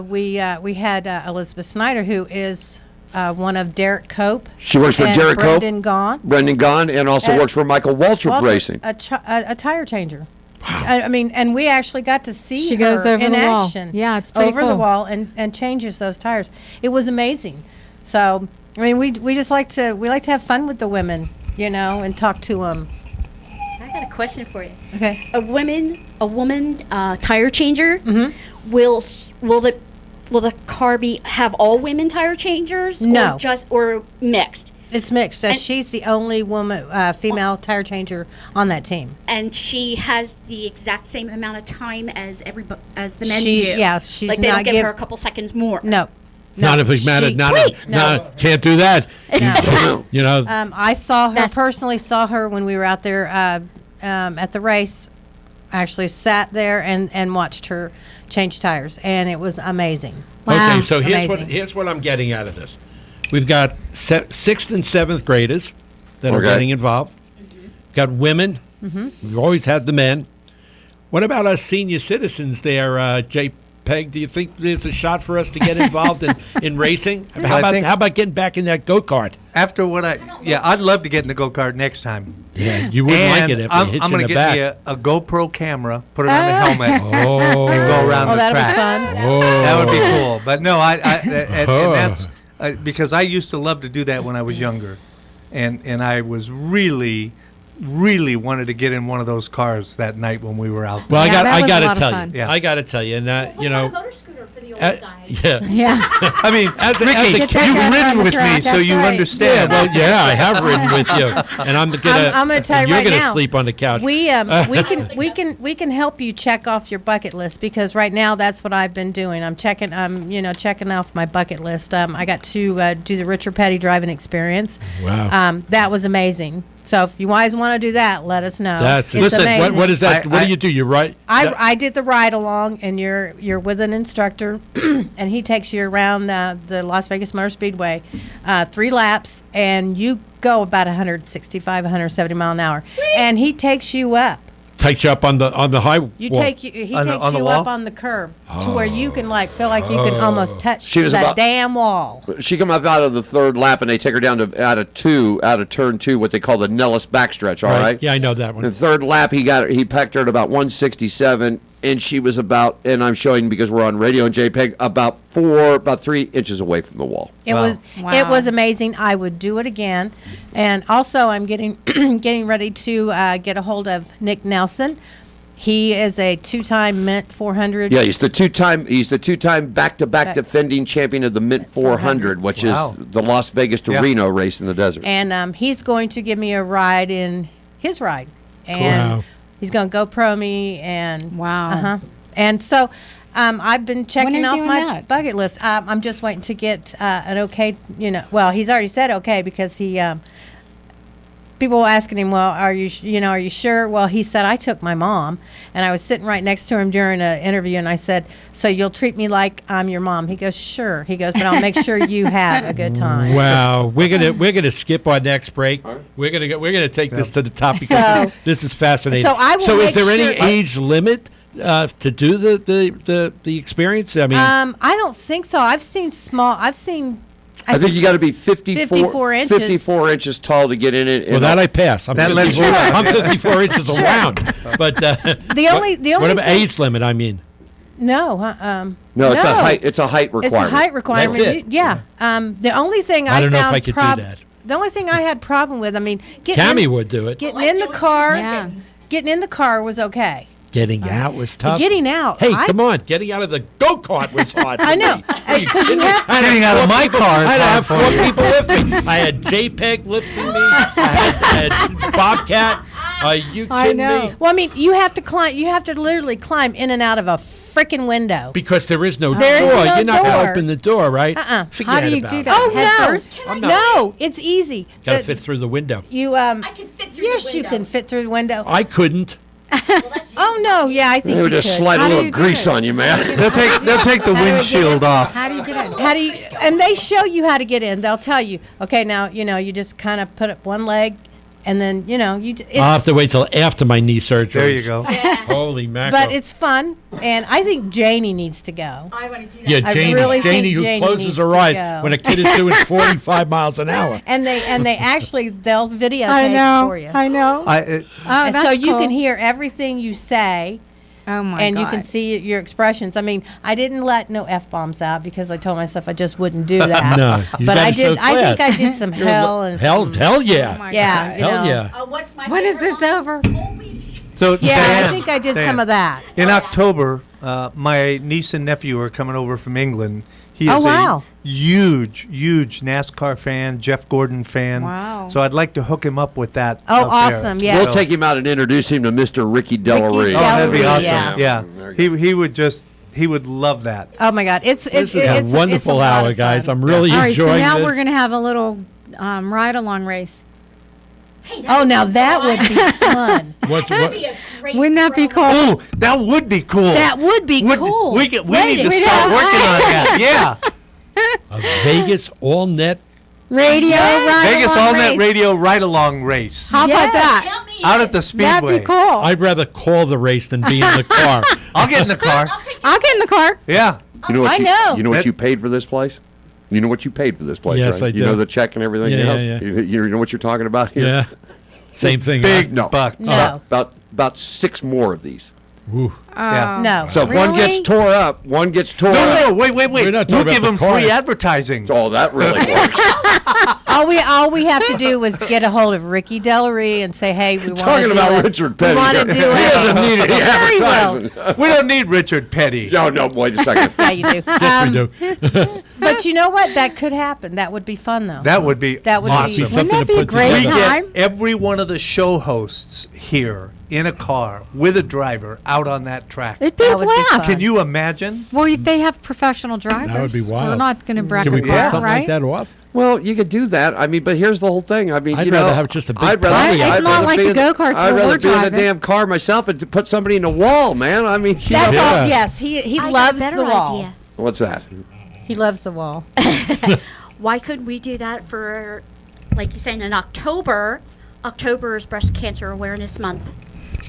We had Elizabeth Snyder, who is one of Derek Cope. She works for Derek Cope. Brendan Gaughan, and also works for Michael Waltrip Racing. A tire changer. I mean, and we actually got to see she her goes over in the action. Wall. Yeah, it's pretty over cool. the wall and changes those tires. It was amazing. So, I mean, we just like to have fun with the women, and talk to them. I got a question for you. Okay. A woman tire changer. Mm-hmm. Will the car have all women tire changers? No. Or mixed? It's mixed. She's the only female tire changer on that team. And she has the exact same amount of time as the men do. Yeah, she's like they not don't give her a couple seconds more. No. Not if it's mattered. Can't do that. No. I saw her personally. Saw her when we were out there at the race. I actually sat there and watched her change tires, and it was amazing. Wow. Okay, so here's what I'm getting out of this. We've got 6th and 7th graders, that are Okay. getting involved. Got women. We've always had the men. What about us senior citizens there, JPeg? Do you think there's a shot for us to get involved in racing? How about getting back in that go-kart? After what I'd love to get in the go-kart next time. Yeah, you wouldn't like it if I'm it hit you going in to the back. get me a GoPro camera, put it on the helmet, and Oh. go around the that'll be track. fun. That would be cool. But no, and that's because I used to love to do that when I was younger, and I was really wanted to get in one of those cars that night when we were out there. Well, I got a to lot of tell fun. you. Yeah. I got to tell you, and you know, motor scooter for the old guys. yeah. Yeah. I mean, as Ricky, a kid- you've Get that ridden on the with me, track, so that's you right. understand. Well, yeah, I have ridden with you, and I'm gonna tell you you're right gonna now, sleep on the couch. We can help you check off your bucket list, because right now that's what I've been doing. I'm checking off my bucket list. I got to do the Richard Petty driving experience. Wow. That was amazing. So if you guys want to do that, let us know. That's It's amazing. what is that? What do you do? You ride? I did the ride along, and you're with an instructor, and he takes you around the Las Vegas Motor Speedway, 3 laps, and you go about 165, 170 mile an hour, and he takes you up. Takes you up on the high. He wall. takes you On the up wall? on the curve to where you can feel like you can almost touch She was that about- damn wall. She come up out of the third lap, and they take her down to out of turn 2, what they call the Nellis backstretch. All right. Yeah, I know that one. The third lap, he pecked her at about 167, and she was about, and I'm showing because we're on radio and JPeg, about 3 inches away from the wall. It was amazing. I would do it again, and also I'm getting ready to get a hold of Nick Nelson. He is a 2-time Mint 400. Yeah, he's the two-time back-to-back defending champion of the Mint 400, which Wow. is the Las Vegas to Reno race in the desert. And he's going to give me a ride in his ride, and he's going to GoPro me, and Wow. And so I've been checking are off you doing my that? bucket list. I'm just waiting to get an okay. Well, he's already said okay, because he. People were asking him, well, are you sure? Well, he said, I took my mom, and I was sitting right next to him during an interview, and I said, so you'll treat me like I'm your mom? He goes, sure. He goes, but I'll make sure you have a good time. Wow, we're gonna skip our next break. We're gonna take this to the top because this is fascinating. So I will So is make there any sure- age limit to do the experience? I mean, I don't think so. I've seen. I think you got to be 54 inches. 54 inches tall to get in it. well, that I pass. I'm That lets 54, you- I'm 54 inches around. But The only what about thing- age limit? I mean, No, No, it's a height. It's a height requirement. It's a height requirement. That's it. Yeah. The only thing I don't know if found I could do that. The only thing I had problem with, Cammy would do it. getting in the car. Yeah. Getting in the car was okay. Getting out was tough. Getting out. Hey, come on! Getting out of the go-kart was hard. I know. Because you have Getting out of my car is I had hard 4 for you. people lift me. I had JPeg lifting me. I had Bobcat. Are you kidding me? Well, you have to climb. You have to literally climb in and out of a freaking window. Because there is no There is door. no You're not going to door. open the door, right? How do you about do it. that? Oh Head no! first? I'm not- No, it's easy. Got to The- fit through the window. You I can fit through yes, the you window. can fit through the window. I couldn't. Oh no, yeah, I think They would you just could. slide a How do little you do grease it? on you, man. They'll take the windshield off. How do you get in? How do you? And they show you how to get in. They'll tell you. Okay, now you just kind of put up one leg, and then It's, I'll have to wait till after my knee surgery. There you go. Holy mackerel. but it's fun, and I think Janie needs to go. I want to do that. yeah, I Janie, really think Janie who Janie closes needs her to eyes go. when a kid is doing 45 miles an hour. And they actually they'll videotape I know. for you. I know. I, And that's so you cool. can hear everything you say, Oh my and God. you can see your expressions. I didn't let no f-bombs out because I told myself I just wouldn't do that. No, you but gotta I show did. I think class. I did some You're hell and hell, some- hell yeah. Oh my Yeah, God. you Hell know. yeah. What's my When is favorite this one? over? Holy sh- so Yeah, Diane, I think I did Diane, some of that. In October, my niece and nephew are coming over from England. He Oh, is wow. a huge NASCAR fan, Jeff Gordon fan. Wow. So I'd like to hook him up with that. Oh, out there. awesome, yeah. We'll take him out and introduce him to Mr. Ricky Delary. Oh, that'd be Delary, awesome. yeah. He would love that. Oh my God, it's This is it's a wonderful lot hour, of guys. fun. I'm really All right, so enjoying now this. we're going to have a little ride-along race. Hey, Oh, now that would be fun. What's, That'd what, be a great Wouldn't that be throwaway. cool? Oh, that would be cool. That would be cool. We need Wait, to we start don't- working on that. Yeah. a Vegas all-net Radio Vegas ride-along All Net race. Radio ride-along race How about that? out at the Speedway. That'd be cool. I'd rather call the race than be in the car. I'll get in the car. I'll get in the car. Yeah. You know what I know. You know what you paid for this place? You know what you paid for this place, Yes, right? I do. You know the check and everything Yeah, else? yeah. You know what you're talking about here? Yeah. Same thing. Big No. bucks. No. About 6 more of these. Ooh. Yeah. No. So if one gets Really? tore up, one gets tore up. No, wait. We're We'll not talking give about them the car. free advertising. Oh, that really works. All we have to do was get a hold of Ricky Delary and say, hey, we want to Talking do about it. Richard Petty. We want to do He it. doesn't need any Very well. advertising. We don't need Richard Petty. No, wait a second. Yeah, you do. Yes, we do. But you know what? That could happen. That would be fun, though. That would be That would awesome. be. Something Wouldn't that to be a put great We together. time? get every one of the show hosts here in a car with a driver out on that track. It'd be a That would be blast. fun. Can you imagine? Well, if they have professional drivers, That would be wild. we're not going to bracket Can we put that, something right? like that off? Well, you could do that. I mean, but here's the whole thing. I mean, I'd you rather know, have just a big I'd rather, party. It's I'd not rather like be the in go-karts I'd where rather we're be in the driving. damn car myself and to put somebody in the wall, man. I mean, you That's know. all. Yeah. Yes, he I got a loves better the wall. idea. What's that? He loves the wall. Why couldn't we do that for, like you said, in October? October is Breast Cancer Awareness Month.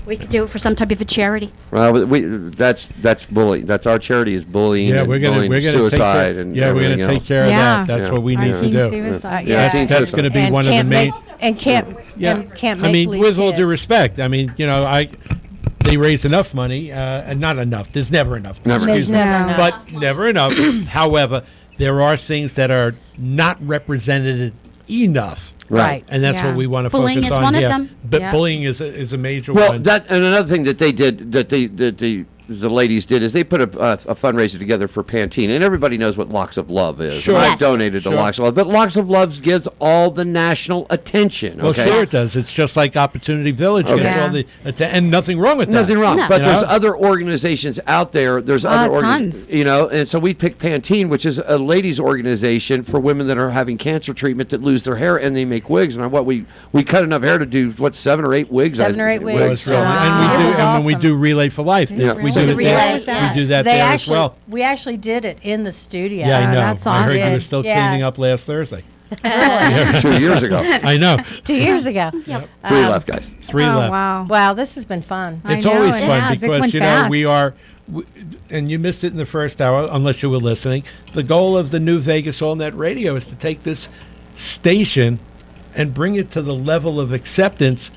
We could do it for some type of a charity. Well, that's bullying. That's our charity is bullying. Yeah, and we're bullying, gonna take suicide care. and Yeah, we're everything gonna take else. care of Yeah. that. That's Yeah. what we need to Teen do. suicide. Yeah, teen That's suicide. going to be And one of the can't main. make- and can't Yeah. can't I make mean, believe with all due kids. respect, I mean, you know, they raised enough money, and not enough. There's never enough. Never. There's Excuse me. never enough. But never enough. However, there are things that are not represented enough. Right. And that's Yeah. what we want to Bullying focus is on one of here. them. But Yeah. bullying is a major Well, one. that and another thing that they did that the ladies did is they put a fundraiser together for Pantene, and everybody knows what Locks of Love is. Sure. And I've Yes. donated to Sure. Locks of Love, but Locks of Love gives all the national attention. Well, Okay? sure it does. It's just like Opportunity Village Okay. gets all the and nothing wrong with that. Nothing wrong, No. but You there's know? other organizations out there. There's other tons. you know, and so we picked Pantene, which is a ladies' organization for women that are having cancer treatment that lose their hair and they make wigs. And we cut enough hair to do 7 or 8 wigs. 7 or 8 Well, wigs. it's really- Wow. and we It do, was and when we awesome. do Relay for Life, Yeah. we So do the it relay, there. yes. We do that They there actually, as well. we actually did it in the studio. Yeah, I know. that's I heard you were awesome. still Yeah. cleaning up last Thursday. 2 years ago. I know. 2 years ago. 3 left, guys. 3 Oh, left. wow. Wow, this has been fun. I It's know, always it fun has. It because went you know fast. we are, and you missed it in the first hour unless you were listening. The goal of the new Vegas All Net Radio is to take this station and bring it to the level of acceptance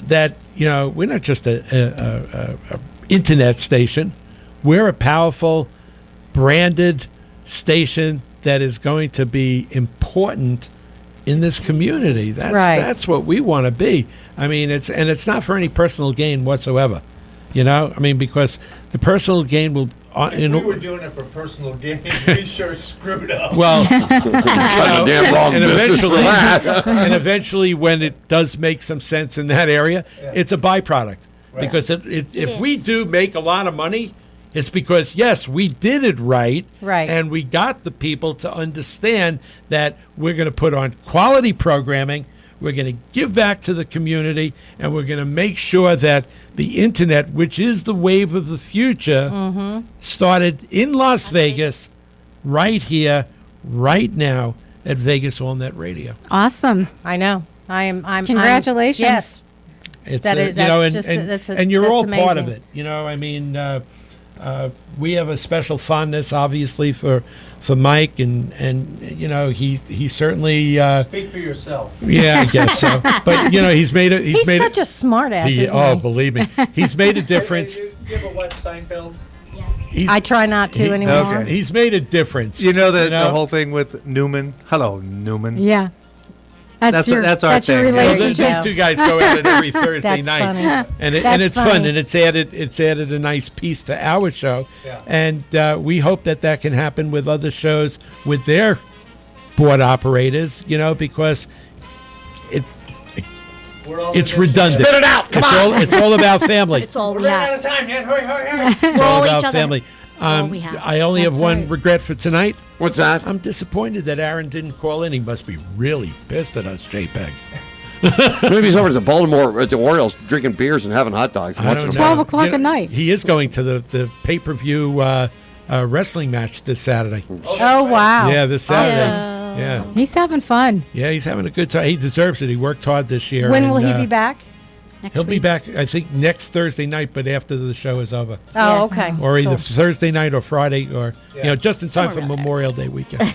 that you know we're not just a internet station. We're a powerful, branded station that is going to be important in this community. That's what we want to be. I mean, it's not for any personal gain whatsoever. You know, I mean, because the personal gain will. If we were doing it for personal gain, we sure screwed up. Well, Got the damn wrong and business for eventually, that. and eventually, when it does make some sense in that area, it's a byproduct. Because if we do make a lot of money, it's because yes, we did it right, and we got the people to understand that we're going to put on quality programming. We're going to give back to the community, and we're going to make sure that the internet, which is the wave of the future, started in Las Vegas, right here, right now, at Vegas All Net Radio. Awesome. I know. I'm Congratulations. Yes. It's That is- you know, that's just and you're all that's part of amazing. it. You know, I mean, we have a special fondness, obviously, for Mike, and you know, he certainly. Speak for yourself. Yeah, I guess so. But you know, he's made it. He's such a smart ass. Oh, believe me, he's made a difference. You ever watch Seinfeld? I try not to anymore. Okay. He's made a difference. You know the whole thing with Newman. Hello, Newman. Yeah. That's your, our that's your thing. Well, relationship. these two guys go at it every Thursday That's night, funny. and That's it's fun, funny. and it's added a nice piece to our show, and we hope that can happen with other shows with their board operators, you know, because it's redundant. Spit it out! Come on! It's all about family. It's all we We're running out have. of time, man. Hurry, hurry, hurry. It's We're all all about each other. family. all we have. I only have That's one right. regret for tonight. What's that? I'm disappointed that Aaron didn't call in. He must be really pissed at us, JPeg. Maybe he's over to Baltimore at the Orioles drinking beers and having hot dogs. I What's don't the- know. 12 o'clock You know, at night. He is going to the pay-per-view wrestling match this Saturday. Oh wow. Yeah, this Saturday. Yeah. He's having fun. Yeah, he's having a good time. He deserves it. He worked hard this year. When will and, he be back? He'll be back, I think, next Thursday night, but after the show is over. Oh, okay. Or either Cool. Thursday night or Friday, or just in time for Memorial Day weekend.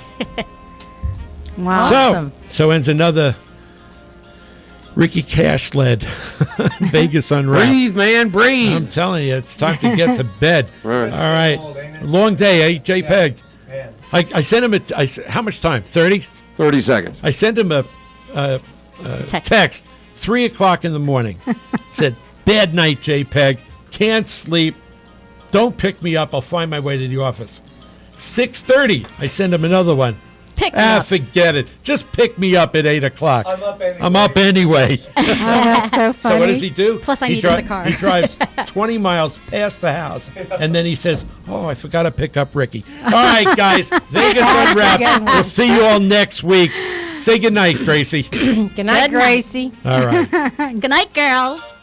Wow. Awesome. So ends another Ricky Cash-led Vegas Unwrapped. Breathe, man, breathe. I'm telling you, it's time to get to bed. Right. All right. Long day, eh, JPeg? Man. I sent him how much time? 30? 30 seconds. I sent him a text 3 o'clock in the morning. Said, bad night, JPeg. Can't sleep. Don't pick me up. I'll find my way to the office. 6:30. I send him another one. Pick me up. Forget it. Just pick me up at 8 o'clock. I'm up anyway. Oh, that's so funny. So what does he do? Plus, I he need the car. He drives 20 miles past the house, and then he says, "Oh, I forgot to pick up Ricky." All right, guys, Vegas Unwrapped. We'll see you all next week. Say goodnight, Gracie. Good night, Gracie. All right. Good night, girls.